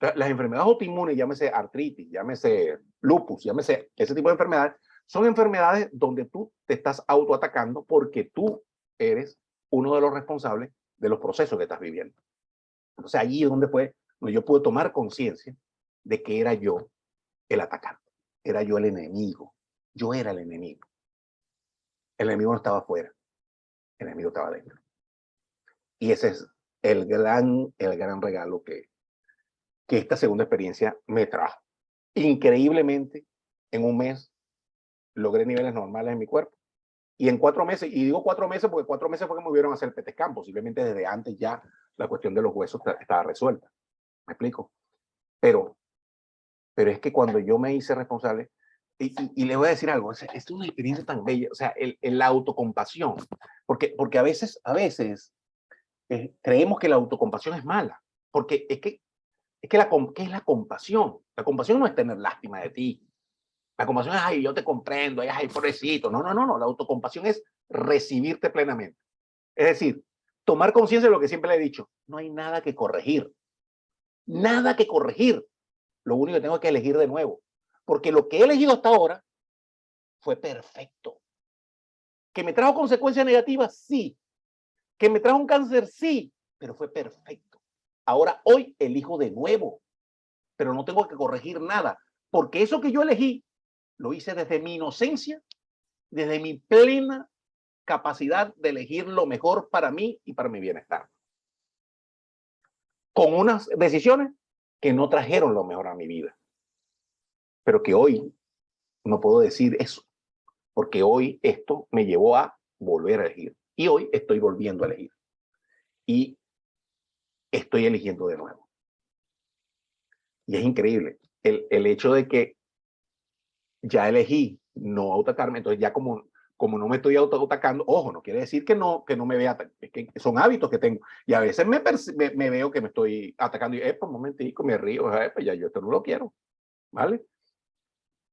Las enfermedades autoinmunes, llámese artritis, llámese lupus, llámese ese tipo de enfermedades, son enfermedades donde tú te estás autoatacando porque tú eres uno de los responsables de los procesos que estás viviendo. Entonces allí es donde yo pude tomar conciencia de que era yo el atacante, era yo el enemigo, yo era el enemigo. El enemigo no estaba afuera, el enemigo estaba dentro. Y ese es el gran regalo que esta segunda experiencia me trajo. Increíblemente, en un mes logré niveles normales en mi cuerpo. Y en 4 meses, y digo 4 meses porque 4 meses fue que me volvieron a hacer PET scan, posiblemente desde antes ya la cuestión de los huesos estaba resuelta. ¿Me explico? Pero es que cuando yo me hice responsable, y le voy a decir algo, es una experiencia tan bella, o sea, la autocompasión, porque a veces creemos que la autocompasión es mala, porque es que ¿qué es la compasión? La compasión no es tener lástima de ti. La compasión es, ay, yo te comprendo, ay, pobrecito. No, no, no, no. La autocompasión es recibirte plenamente. Es decir, tomar conciencia de lo que siempre le he dicho. No hay nada que corregir. Nada que corregir. Lo único que tengo es que elegir de nuevo. Porque lo que he elegido hasta ahora fue perfecto. ¿Que me trajo consecuencias negativas? Sí. ¿Que me trajo un cáncer? Sí. Pero fue perfecto. Ahora, hoy elijo de nuevo. Pero no tengo que corregir nada. Porque eso que yo elegí, lo hice desde mi inocencia, desde mi plena capacidad de elegir lo mejor para mí y para mi bienestar. Con unas decisiones que no trajeron lo mejor a mi vida. Pero que hoy no puedo decir eso, porque hoy esto me llevó a volver a elegir. Y hoy estoy volviendo a elegir. Y estoy eligiendo de nuevo. Y es increíble el hecho de que ya elegí no autoatacarme, entonces ya como no me estoy autoatacando, ojo, no quiere decir que no me vea, es que son hábitos que tengo. Y a veces me veo que me estoy atacando y, por un momentico, me río, pues ya yo esto no lo quiero, ¿vale?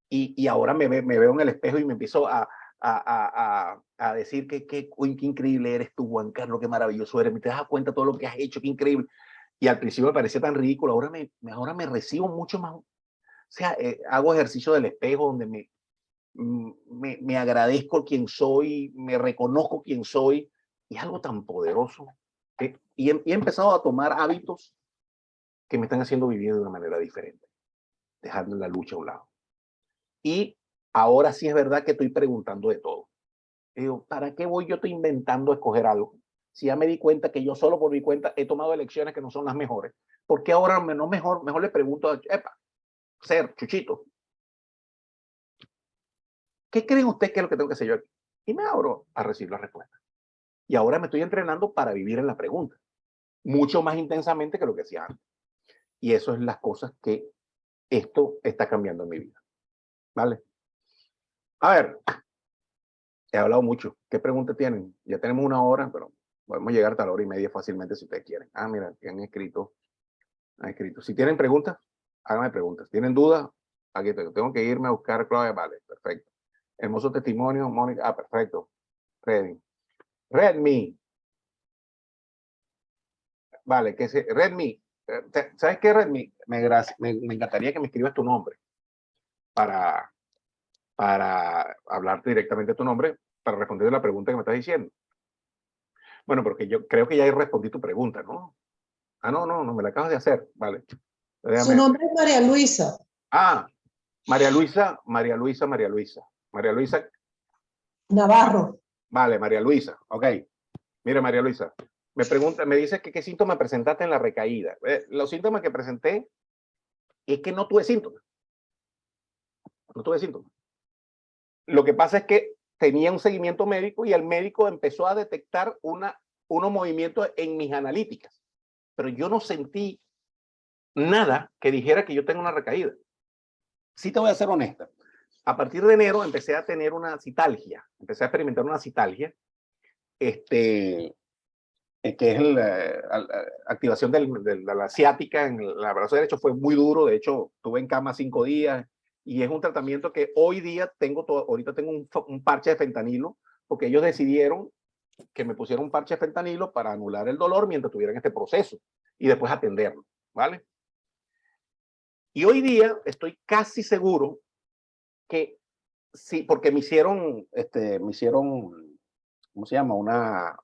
Y ahora me veo en el espejo y me empiezo a decir que increíble eres tú, Juan Carlos, qué maravilloso eres, te das cuenta de todo lo que has hecho, qué increíble. Y al principio me parecía tan ridículo, ahora me recibo mucho más. O sea, hago ejercicio del espejo donde me agradezco quien soy, me reconozco quién soy, y es algo tan poderoso. Y he empezado a tomar hábitos que me están haciendo vivir de una manera diferente, dejando la lucha a un lado. Y ahora sí es verdad que estoy preguntando de todo. Digo, ¿para qué voy yo estoy inventando escoger algo? Si ya me di cuenta que yo solo por mi cuenta he tomado elecciones que no son las mejores, ¿por qué ahora mejor le pregunto a Chuchito, ¿qué creen ustedes que es lo que tengo que hacer yo aquí? Y me abro a recibir la respuesta. Y ahora me estoy entrenando para vivir en la pregunta, mucho más intensamente que lo que hacía antes. Y eso es las cosas que esto está cambiando en mi vida. ¿Vale? A ver, he hablado mucho. ¿Qué preguntas tienen? Ya tenemos 1 hora, pero podemos llegar hasta la 1:30 fácilmente si ustedes quieren. Mira, que han escrito. Si tienen preguntas, háganme preguntas. ¿Tienen dudas? Aquí tengo que irme a buscar clave. Vale, perfecto. Hermoso testimonio, Mónica. Perfecto. Redmi. Vale, Redmi. ¿Sabes qué, Redmi? Me encantaría que me escribas tu nombre para hablarte directamente de tu nombre, para responder la pregunta que me estás diciendo. Bueno, porque yo creo que ya respondí tu pregunta, ¿no? Ah, no, me la acabas de hacer. Vale. Su Déjame. nombre es María Luisa. Ah, María Luisa, María Luisa, María Luisa. María Luisa. Navarro. Vale, María Luisa. Ok. Mira, María Luisa. Me pregunta, me dice que qué síntomas presentaste en la recaída. Los síntomas que presenté es que no tuve síntomas. No tuve síntomas. Lo que pasa es que tenía un seguimiento médico y el médico empezó a detectar unos movimientos en mis analíticas. Pero yo no sentí nada que dijera que yo tengo una recaída. Sí te voy a ser honesta. A partir de enero empecé a tener una citalgia, empecé a experimentar una citalgia, que es la activación de la ciática en el brazo derecho. Fue muy duro, de hecho estuve en cama 5 días y es un tratamiento que hoy día ahorita tengo un parche de fentanilo, porque ellos decidieron que me pusieron un parche de fentanilo para anular el dolor mientras tuvieran este proceso y después atenderlo, ¿vale? Y hoy día estoy casi seguro que sí, porque me hicieron, ¿cómo se llama? Una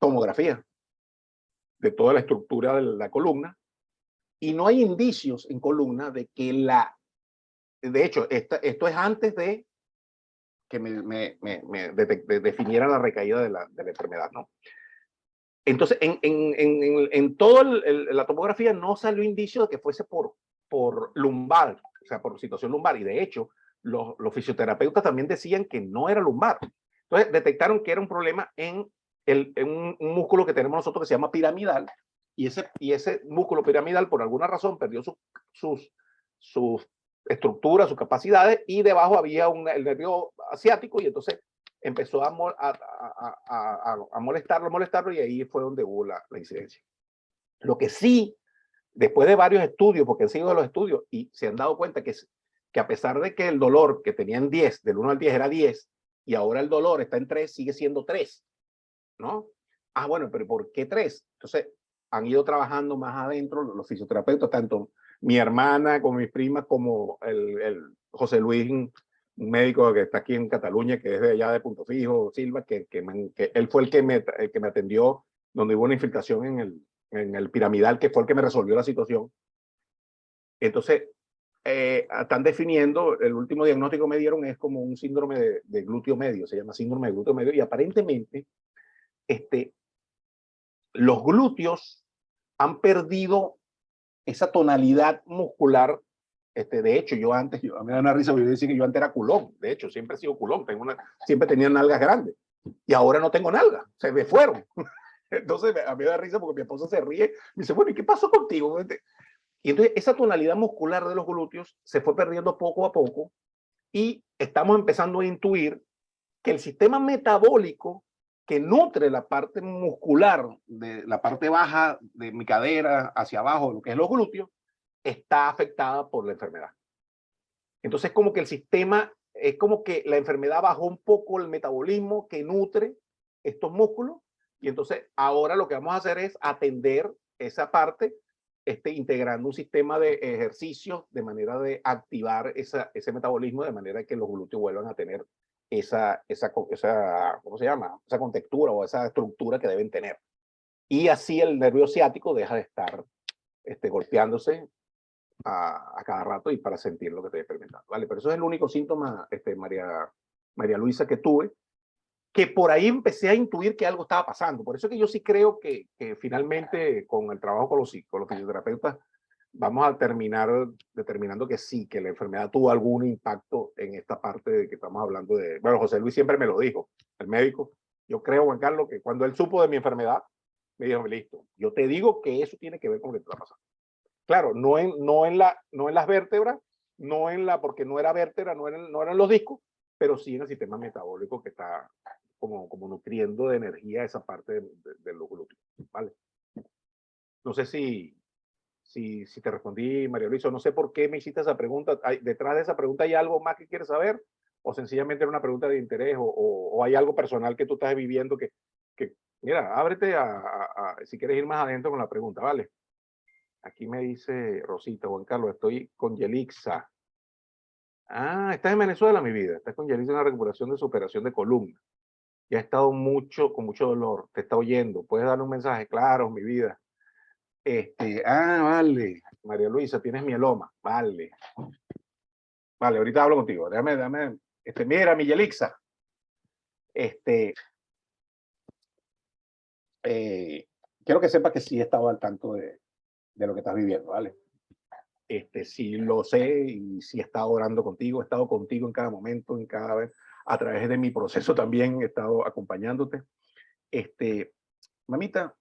tomografía de toda la estructura de la columna y no hay indicios en columna de que de hecho, esto es antes de que definieran la recaída de la enfermedad, ¿no? Entonces, en toda la tomografía no salió indicio de que fuese por lumbar, o sea, por situación lumbar. Y de hecho, los fisioterapeutas también decían que no era lumbar. Entonces, detectaron que era un problema en un músculo que tenemos nosotros que se llama piramidal. Y ese músculo piramidal, por alguna razón, perdió sus estructuras, sus capacidades, y debajo había el nervio asiático, y entonces empezó a molestarlo, y ahí fue donde hubo la incidencia. Lo que sí, después de varios estudios, porque han sido los estudios y se han dado cuenta que a pesar de que el dolor que tenían 10, del 1 al 10 era 10, y ahora el dolor está en 3, sigue siendo 3, ¿no? Ah, bueno, pero ¿por qué 3? Entonces, han ido trabajando más adentro los fisioterapeutas, tanto mi hermana con mis primas, como el José Luis, un médico que está aquí en Cataluña, que es de allá de Punto Fijo, Silva, que él fue el que me atendió donde hubo una infiltración en el piramidal, que fue el que me resolvió la situación. Entonces, están definiendo, el último diagnóstico que me dieron es como un síndrome de glúteo medio, se llama síndrome de glúteo medio, y aparentemente los glúteos han perdido esa tonalidad muscular. De hecho, a mí me da una risa, porque yo decía que yo antes era culón. De hecho, siempre he sido culón. Siempre tenía nalgas grandes. Y ahora no tengo nalgas. Se me fueron. Entonces, a mí me da risa porque mi esposa se ríe. Me dice, bueno, ¿y qué pasó contigo? Y entonces, esa tonalidad muscular de los glúteos se fue perdiendo poco a poco. Y estamos empezando a intuir que el sistema metabólico que nutre la parte muscular de la parte baja de mi cadera hacia abajo, lo que es los glúteos, está afectada por la enfermedad. Entonces, como que el sistema, es como que la enfermedad bajó un poco el metabolismo que nutre estos músculos, y entonces ahora lo que vamos a hacer es atender esa parte, integrando un sistema de ejercicios de manera de activar ese metabolismo, de manera que los glúteos vuelvan a tener ¿cómo se llama? Esa contextura o esa estructura que deben tener. Y así el nervio ciático deja de estar golpeándose a cada rato, y para sentir lo que estoy experimentando, ¿vale? Pero eso es el único síntoma, María Luisa, que tuve, que por ahí empecé a intuir que algo estaba pasando. Por eso es que yo sí creo que finalmente con el trabajo con los fisioterapeutas vamos a terminar determinando que sí, que la enfermedad tuvo algún impacto en esta parte de que estamos hablando de... Bueno, José Luis siempre me lo dijo, el médico. Yo creo, Juan Carlos, que cuando él supo de mi enfermedad, me dijo, listo, yo te digo que eso tiene que ver con lo que te está pasando. Claro, no en las vértebras, porque no era vértebra, no eran los discos, pero sí en el sistema metabólico que está como nutriendo de energía esa parte de los glúteos, ¿vale? No sé si te respondí, María Luisa, no sé por qué me hiciste esa pregunta. ¿Detrás de esa pregunta hay algo más que quieres saber? ¿O sencillamente era una pregunta de interés? ¿O hay algo personal que tú estás viviendo que mira, ábrete si quieres ir más adentro con la pregunta, ¿vale? Aquí me dice Rosita, Juan Carlos, estoy con Yelixa. Ah, estás en Venezuela, mi vida. Estás con Yelixa en la recuperación de su operación de columna. y ha estado con mucho dolor, te está oyendo, ¿puedes darle un mensaje? Claro, mi vida. Vale, María Luisa, tienes mieloma, vale. Vale, ahorita hablo contigo, mira, mi Yelixa, quiero que sepas que sí he estado al tanto de lo que estás viviendo, ¿vale? Sí lo sé y sí he estado orando contigo, he estado contigo en cada momento, en cada vez, a través de mi proceso también he estado acompañándote. Mamita,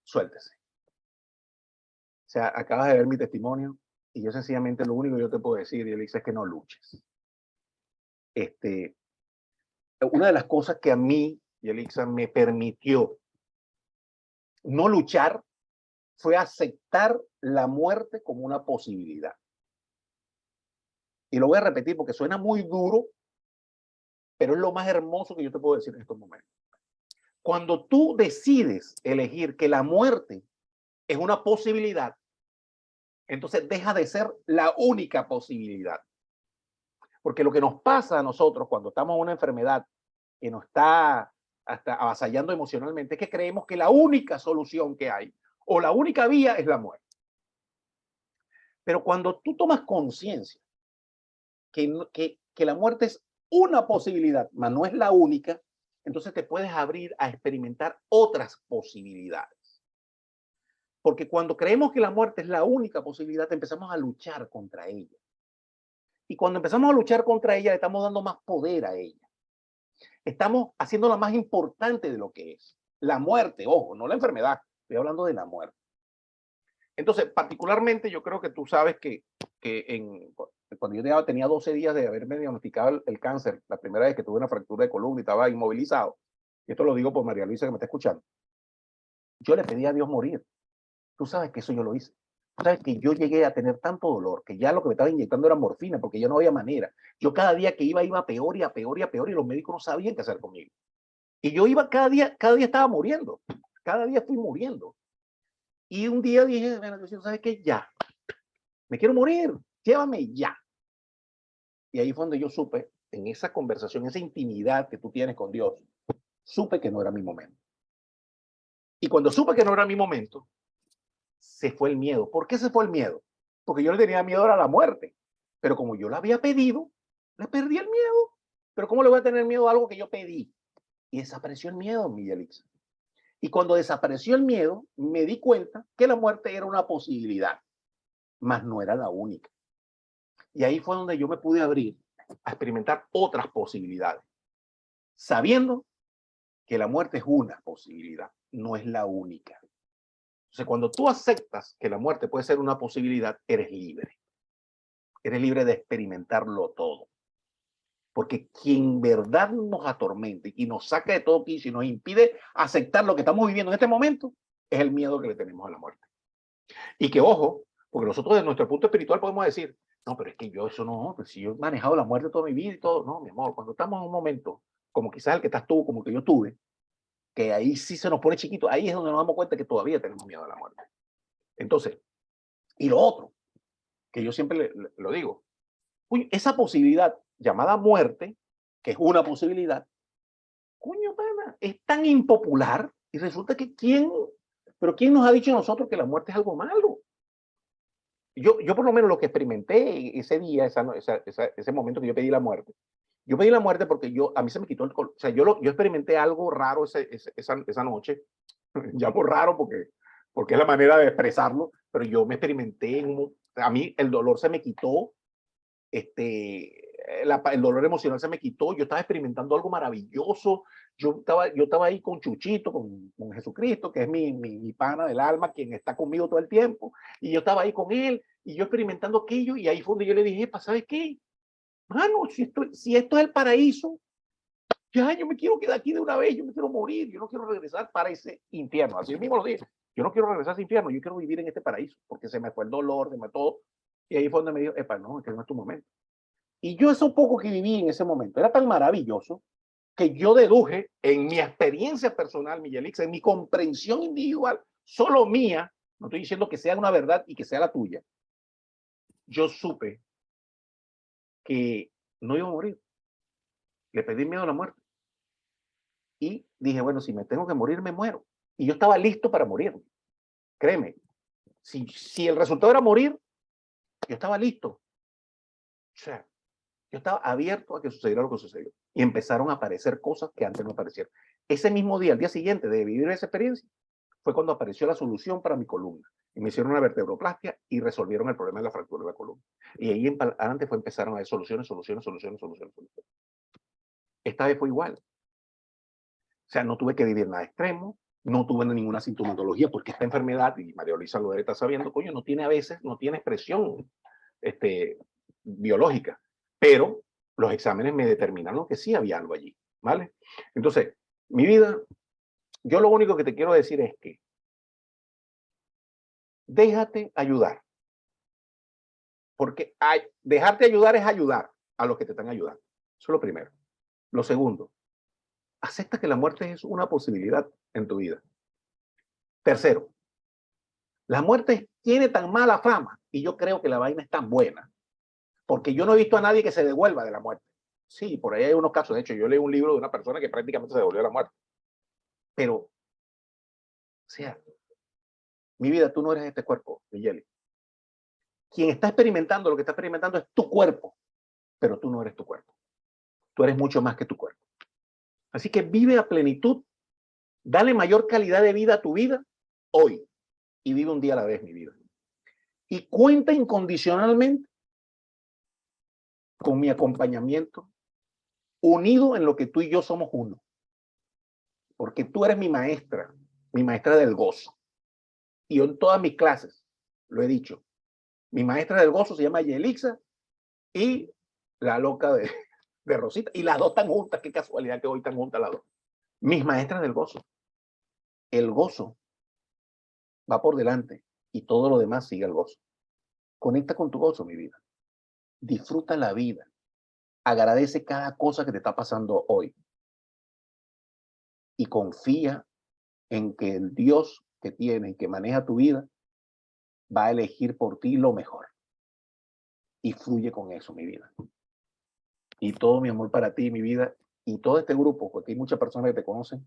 suéltese. O sea, acabas de ver mi testimonio y yo sencillamente lo único que yo te puedo decir, Yelixa, es que no luches. Una de las cosas que a mí, Yelixa, me permitió no luchar fue aceptar la muerte como una posibilidad. Y lo voy a repetir porque suena muy duro, pero es lo más hermoso que yo te puedo decir en estos momentos. Cuando tú decides elegir que la muerte es una posibilidad, entonces deja de ser la única posibilidad. Porque lo que nos pasa a nosotros cuando estamos en una enfermedad que nos está hasta avasallando emocionalmente es que creemos que la única solución que hay o la única vía es la muerte. Pero cuando tú tomas conciencia que la muerte es una posibilidad, mas no es la única, entonces te puedes abrir a experimentar otras posibilidades. Porque cuando creemos que la muerte es la única posibilidad, empezamos a luchar contra ella. Y cuando empezamos a luchar contra ella, le estamos dando más poder a ella. Estamos haciéndola más importante de lo que es. La muerte, ojo, no la enfermedad, estoy hablando de la muerte. Entonces, particularmente, yo creo que tú sabes que cuando yo tenía 12 días de haberme diagnosticado el cáncer, la primera vez que tuve una fractura de columna y estaba inmovilizado, y esto lo digo por María Luisa que me está escuchando, yo le pedí a Dios morir. Tú sabes que eso yo lo hice. Tú sabes que yo llegué a tener tanto dolor que ya lo que me estaba inyectando era morfina porque ya no había manera. Yo cada día que iba peor y a peor y a peor y los médicos no sabían qué hacer conmigo. Y yo iba cada día estaba muriendo. Cada día fui muriendo. Y un día dije, bueno, ¿sabes qué? Ya, me quiero morir, llévame ya. Y ahí fue donde yo supe, en esa conversación, esa intimidad que tú tienes con Dios, supe que no era mi momento. Y cuando supe que no era mi momento, se fue el miedo. ¿Por qué se fue el miedo? Porque yo le tenía miedo a la muerte. Pero como yo la había pedido, le perdí el miedo. Pero ¿cómo le voy a tener miedo a algo que yo pedí? Y desapareció el miedo, Miguelix. Y cuando desapareció el miedo, me di cuenta que la muerte era una posibilidad, mas no era la única. Y ahí fue donde yo me pude abrir a experimentar otras posibilidades, sabiendo que la muerte es una posibilidad, no es la única. Entonces, cuando tú aceptas que la muerte puede ser una posibilidad, eres libre. Eres libre de experimentarlo todo. Porque quien verdad nos atormenta y nos saca de todo quicio y nos impide aceptar lo que estamos viviendo en este momento, es el miedo que le tenemos a la muerte. Y que, ojo, porque nosotros desde nuestro punto espiritual podemos decir, no, pero es que yo eso no, pues si yo he manejado la muerte toda mi vida y todo, no, mi amor, cuando estamos en un momento, como quizás el que estás tú, como que yo tuve, que ahí sí se nos pone chiquito, ahí es donde nos damos cuenta que todavía tenemos miedo a la muerte. Entonces, y lo otro, que yo siempre lo digo, uy, esa posibilidad llamada muerte, que es una posibilidad, coño, pana, es tan impopular y resulta que ¿quién nos ha dicho a nosotros que la muerte es algo malo? Yo por lo menos lo que experimenté ese día, ese momento que yo pedí la muerte porque a mí se me quitó el color. O sea, yo experimenté algo raro esa noche. Llamo raro porque es la manera de expresarlo, pero yo me experimenté, a mí el dolor se me quitó, el dolor emocional se me quitó, yo estaba experimentando algo maravilloso, yo estaba ahí con Chuchito, con Jesucristo, que es mi pana del alma, quien está conmigo todo el tiempo, y yo estaba ahí con él, y yo experimentando aquello, y ahí fue donde yo le dije, ¿sabes qué? Mano, si esto es el paraíso, ya yo me quiero quedar aquí de una vez, yo me quiero morir, yo no quiero regresar para ese infierno, así mismo lo dije, yo no quiero regresar a ese infierno, yo quiero vivir en este paraíso, porque se me fue el dolor, se me todo, y ahí fue donde me dijo, epa, no, este no es tu momento. Y yo eso poco que viví en ese momento era tan maravilloso que yo deduje en mi experiencia personal, Miguelix, en mi comprensión individual, solo mía, no estoy diciendo que sea una verdad y que sea la tuya, yo supe que no iba a morir. Le pedí miedo a la muerte. Y dije, bueno, si me tengo que morir, me muero. Y yo estaba listo para morir. Créeme, si el resultado era morir, yo estaba listo. O sea, yo estaba abierto a que sucediera lo que sucedió. Y empezaron a aparecer cosas que antes no aparecieron. Ese mismo día, al día siguiente de vivir esa experiencia, fue cuando apareció la solución para mi columna. Y me hicieron una vertebroplastia y resolvieron el problema de la fractura de la columna. Y ahí en adelante empezaron a haber soluciones. Esta vez fue igual. O sea, no tuve que vivir nada extremo, no tuve ninguna sintomatología, porque esta enfermedad, y María Luisa lo debe estar sabiendo, coño, no tiene a veces, no tiene expresión biológica, pero los exámenes me determinaron que sí había algo allí, ¿vale? Entonces, mi vida, yo lo único que te quiero decir es que déjate ayudar, porque dejarte ayudar es ayudar a los que te están ayudando. Eso es lo primero. Lo segundo, acepta que la muerte es una posibilidad en tu vida. Tercero, la muerte tiene tan mala fama y yo creo que la vaina es tan buena, porque yo no he visto a nadie que se devuelva de la muerte. Sí, por ahí hay unos casos. De hecho, yo leí un libro de una persona que prácticamente se devolvió de la muerte. Pero, o sea, mi vida, tú no eres este cuerpo, Miguel. Quien está experimentando lo que está experimentando es tu cuerpo, pero tú no eres tu cuerpo. Tú eres mucho más que tu cuerpo. Así que vive a plenitud, dale mayor calidad de vida a tu vida hoy y vive un día a la vez, mi vida. Y cuenta incondicionalmente con mi acompañamiento, unido en lo que tú y yo somos uno. Porque tú eres mi maestra del gozo. Y yo en todas mis clases lo he dicho. Mi maestra del gozo se llama Yelixa y la loca de Rosita. Y las dos están juntas. Qué casualidad que hoy están juntas las dos. Mis maestras del gozo. El gozo va por delante y todo lo demás sigue el gozo. Conecta con tu gozo, mi vida. Disfruta la vida. Agradece cada cosa que te está pasando hoy. Y confía en que el Dios que tiene y que maneja tu vida va a elegir por ti lo mejor. Y fluye con eso, mi vida. Y todo mi amor para ti, mi vida, y todo este grupo, porque hay muchas personas que te conocen,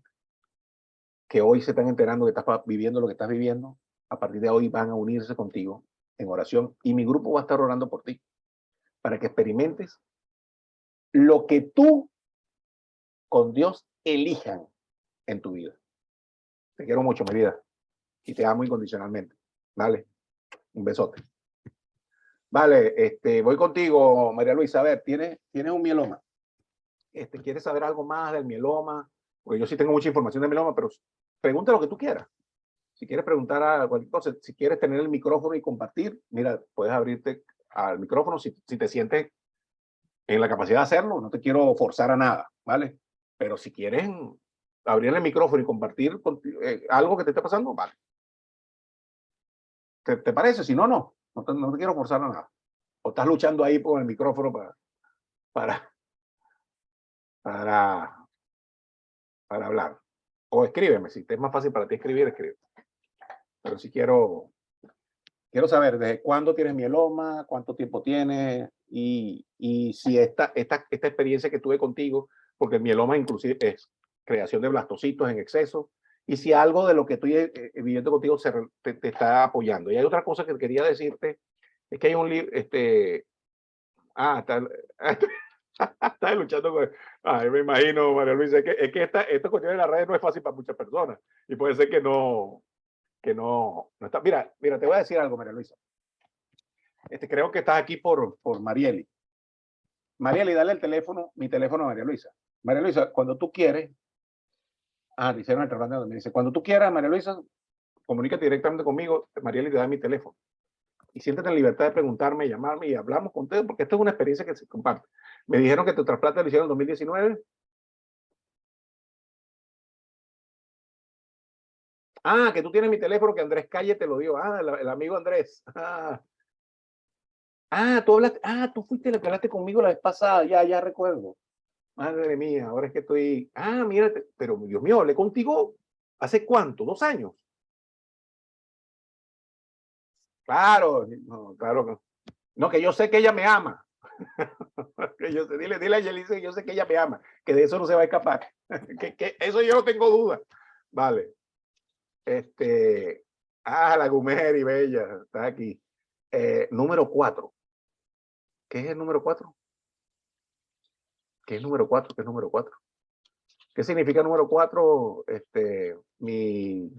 que hoy se están enterando que estás viviendo lo que estás viviendo, a partir de hoy van a unirse contigo en oración, y mi grupo va a estar orando por ti, para que experimentes lo que tú con Dios elijan en tu vida. Te quiero mucho, mi vida, y te amo incondicionalmente. Vale, un besote. Vale, voy contigo, María Luisa. A ver, ¿tienes un mieloma? ¿Quieres saber algo más del mieloma? Porque yo sí tengo mucha información del mieloma, pero pregunta lo que tú quieras. Si quieres preguntar a cualquier cosa, si quieres tener el micrófono y compartir, mira, puedes abrirte al micrófono si te sientes en la capacidad de hacerlo. No te quiero forzar a nada, ¿vale? Pero si quieres abrir el micrófono y compartir algo que te esté pasando, vale. ¿Te parece? Si no, no te quiero forzar a nada. O estás luchando ahí por el micrófono para hablar. O escríbeme, si te es más fácil para ti escribir, escribe. Pero si quiero saber desde cuándo tienes mieloma, cuánto tiempo tienes y si esta experiencia que tuve contigo, porque el mieloma inclusive es creación de blastocitos en exceso, y si algo de lo que estoy viviendo contigo te está apoyando. Y hay otra cosa que quería decirte, es que hay un libro, está luchando con... Ay, me imagino, María Luisa, es que esta cuestión de las redes no es fácil para muchas personas, y puede ser que no está. Mira, te voy a decir algo, María Luisa. Creo que estás aquí por Marieli. Marieli, dale el teléfono, mi teléfono a María Luisa. María Luisa, cuando tú quieres, hicieron el trabajo, me dice, cuando tú quieras, María Luisa, comunícate directamente conmigo, Marieli te da mi teléfono. Y siéntate en libertad de preguntarme, llamarme y hablamos con ustedes, porque esto es una experiencia que se comparte. Me dijeron que tu trasplante lo hicieron en 2019. Que tú tienes mi teléfono, que Andrés Calle te lo dio. El amigo Andrés. Tú fuiste la que hablaste conmigo la vez pasada, ya recuerdo. Madre mía, ahora es que estoy... mírate, pero Dios mío, hablé contigo ¿hace cuánto? ¿2 años? Claro, no, claro. No, que yo sé que ella me ama. Que yo sé, dile a Yelice que yo sé que ella me ama, que de eso no se va a escapar. Que eso yo no tengo duda. Vale. La Gumeri Bella, está aquí. Número 4. ¿Qué es el número 4? ¿Qué es número 4? ¿Qué es número 4? ¿Qué significa número 4? Mi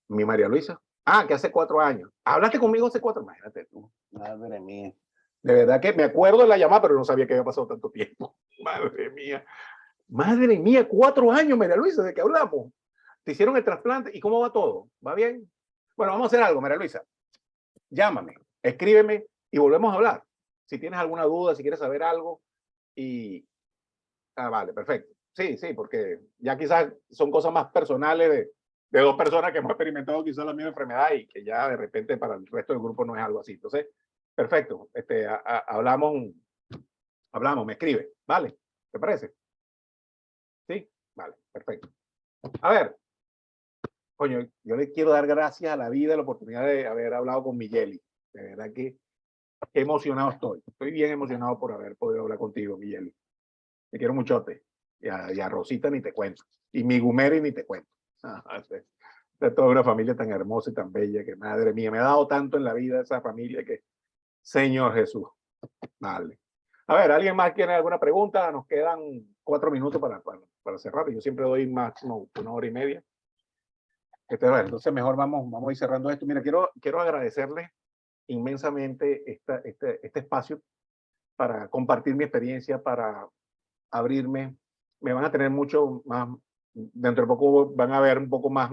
María Luisa. Ah, que hace 4 años. Hablaste conmigo hace 4. Imagínate tú. Madre mía. De verdad que me acuerdo de la llamada, pero no sabía que había pasado tanto tiempo. Madre mía. Madre mía, 4 años, María Luisa, ¿de qué hablamos? Te hicieron el trasplante y ¿cómo va todo? ¿Va bien? Bueno, vamos a hacer algo, María Luisa. Llámame, escríbeme y volvemos a hablar. Si tienes alguna duda, si quieres saber algo. Vale, perfecto. Sí, sí, porque ya quizás son cosas más personales de 2 personas que hemos experimentado quizás la misma enfermedad y que ya de repente para el resto del grupo no es algo así. Entonces, perfecto. Hablamos, me escribe. ¿Vale? ¿Te parece? Sí, vale, perfecto. A ver, coño, yo le quiero dar gracias a la vida la oportunidad de haber hablado con Migueli. De verdad que qué emocionado estoy. Estoy bien emocionado por haber podido hablar contigo, Migueli. Te quiero muchote. Y a Rosita ni te cuento. Y mi Gumeri ni te cuento. De toda una familia tan hermosa y tan bella que, madre mía, me ha dado tanto en la vida esa familia que, Señor Jesús. Vale. A ver, ¿alguien más tiene alguna pregunta? Nos quedan 4 minutos para cerrar. Yo siempre doy máximo 1 hora y media. Bueno, entonces mejor vamos a ir cerrando esto. Mira, quiero agradecerles inmensamente este espacio para compartir mi experiencia, para abrirme. Me van a tener mucho más, dentro de poco van a ver un poco más,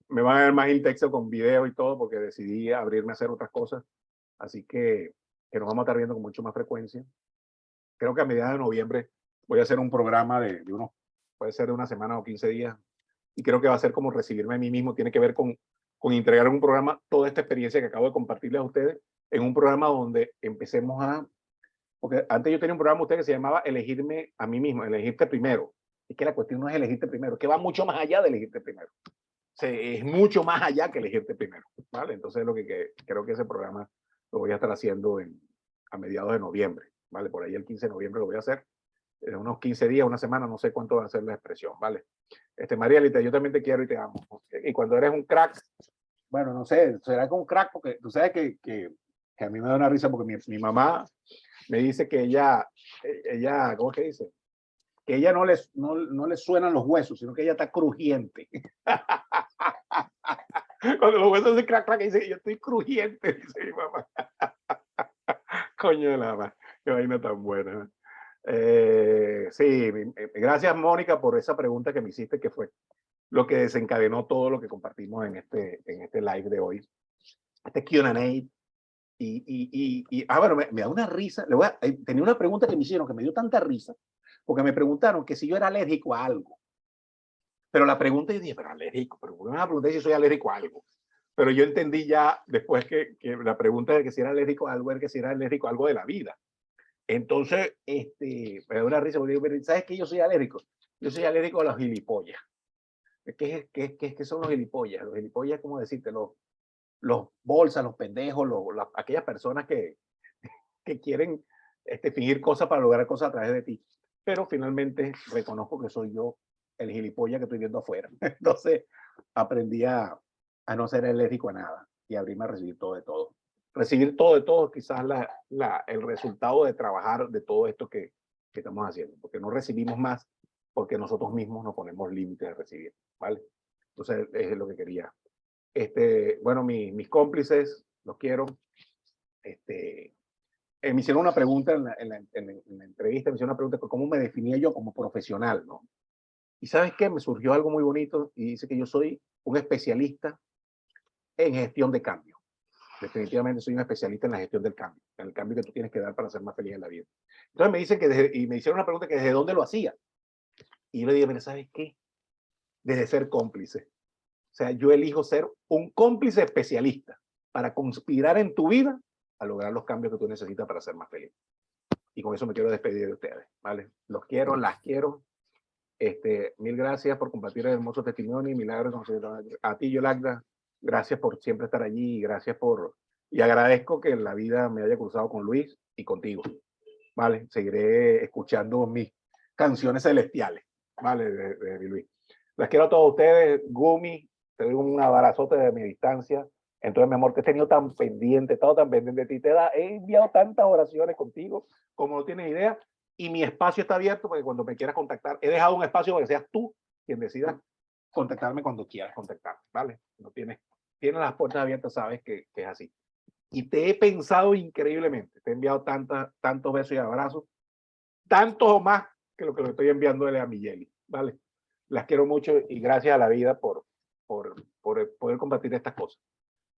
me van a ver más intenso con video y todo, porque decidí abrirme a hacer otras cosas. Así que nos vamos a estar viendo con mucho más frecuencia. Creo que a mediados de noviembre voy a hacer un programa de unos, puede ser de 1 semana o 15 días, y creo que va a ser como recibirme a mí mismo. Tiene que ver con entregar en un programa toda esta experiencia que acabo de compartirles a ustedes, en un programa donde empecemos porque antes yo tenía un programa usted que se llamaba Elegirme a mí mismo, elegirte primero. Es que la cuestión no es elegirte primero, que va mucho más allá de elegirte primero. Es mucho más allá que elegirte primero, ¿vale? Entonces creo que ese programa lo voy a estar haciendo a mediados de noviembre, ¿vale? Por ahí el 15 de noviembre lo voy a hacer. En unos 15 días, 1 semana, no sé cuánto va a ser la expresión, ¿vale? Marielita, yo también te quiero y te amo. Y cuando eres un crack, bueno, no sé, será que un crack, porque tú sabes que a mí me da una risa porque mi mamá me dice que ella, ¿cómo es que dice? Que ella no le suenan los huesos, sino que ella está crujiente. Cuando los huesos se crack, crack, dice, yo estoy crujiente, dice mi mamá. Coño de la madre, qué vaina tan buena. Sí, gracias Mónica por esa pregunta que me hiciste, que fue lo que desencadenó todo lo que compartimos en este live de hoy. Este Q&A. Bueno, me da una risa. Tenía una pregunta que me hicieron que me dio tanta risa, porque me preguntaron que si yo era alérgico a algo. Pero la pregunta, yo dije, pero alérgico, pero ¿por qué me van a preguntar si soy alérgico a algo? Pero yo entendí ya después que la pregunta de que si era alérgico a algo era que si era alérgico a algo de la vida. Entonces, me da una risa, porque digo, ¿sabes qué? Yo soy alérgico. Yo soy alérgico a los gilipollas. ¿Qué son los gilipollas? Los gilipollas, ¿cómo decirte? Los bolsas, los pendejos, aquellas personas que quieren fingir cosas para lograr cosas a través de ti. Pero finalmente reconozco que soy yo el gilipollas que estoy viendo afuera. Entonces aprendí a no ser alérgico a nada y abrirme a recibir todo de todo. Recibir todo de todo, quizás el resultado de trabajar de todo esto que estamos haciendo, porque no recibimos más porque nosotros mismos nos ponemos límites de recibir, ¿vale? Entonces es lo que quería. Bueno, mis cómplices, los quiero. Me hicieron una pregunta en la entrevista, me hicieron una pregunta por cómo me definía yo como profesional, ¿no? Y ¿sabes qué? Me surgió algo muy bonito y dice que yo soy un especialista en gestión de cambio. Definitivamente soy un especialista en la gestión del cambio, en el cambio que tú tienes que dar para ser más feliz en la vida. Entonces me dicen y me hicieron una pregunta que desde dónde lo hacía. Y yo le dije, mira, ¿sabes qué? Desde ser cómplice. O sea, yo elijo ser un cómplice especialista para conspirar en tu vida a lograr los cambios que tú necesitas para ser más feliz. Y con eso me quiero despedir de ustedes, ¿vale? Los quiero, las quiero. Mil gracias por compartir el hermoso testimonio y milagros. A ti, Yolanda, gracias por siempre estar allí y gracias por Y agradezco que la vida me haya cruzado con Luis y contigo. ¿Vale? Seguiré escuchando mis canciones celestiales. ¿Vale? De Luis. Las quiero a todos ustedes. Gumi, te doy un abrazote de mi distancia. Entonces, mi amor, te he tenido tan pendiente, he estado tan pendiente de ti. He enviado tantas oraciones contigo, como no tienes idea. Y mi espacio está abierto porque cuando me quieras contactar, he dejado un espacio para que seas tú quien decida contactarme cuando quieras contactarme, ¿vale? No tienes las puertas abiertas, sabes que es así. Y te he pensado increíblemente. Te he enviado tantos besos y abrazos, tantos o más que lo que le estoy enviándole a Miguel, ¿vale? Las quiero mucho y gracias a la vida por poder compartir estas cosas.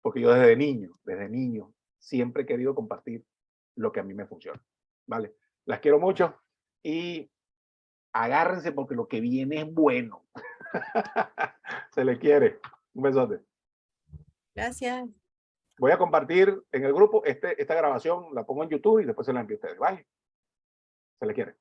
Porque yo desde niño, siempre he querido compartir lo que a mí me funciona, ¿vale? Las quiero mucho y agárrense porque lo que viene es bueno. Se le quiere. Un besote. Gracias. Voy a compartir en el grupo esta grabación, la pongo en YouTube y después se la envío a ustedes, ¿vale? Se le quiere.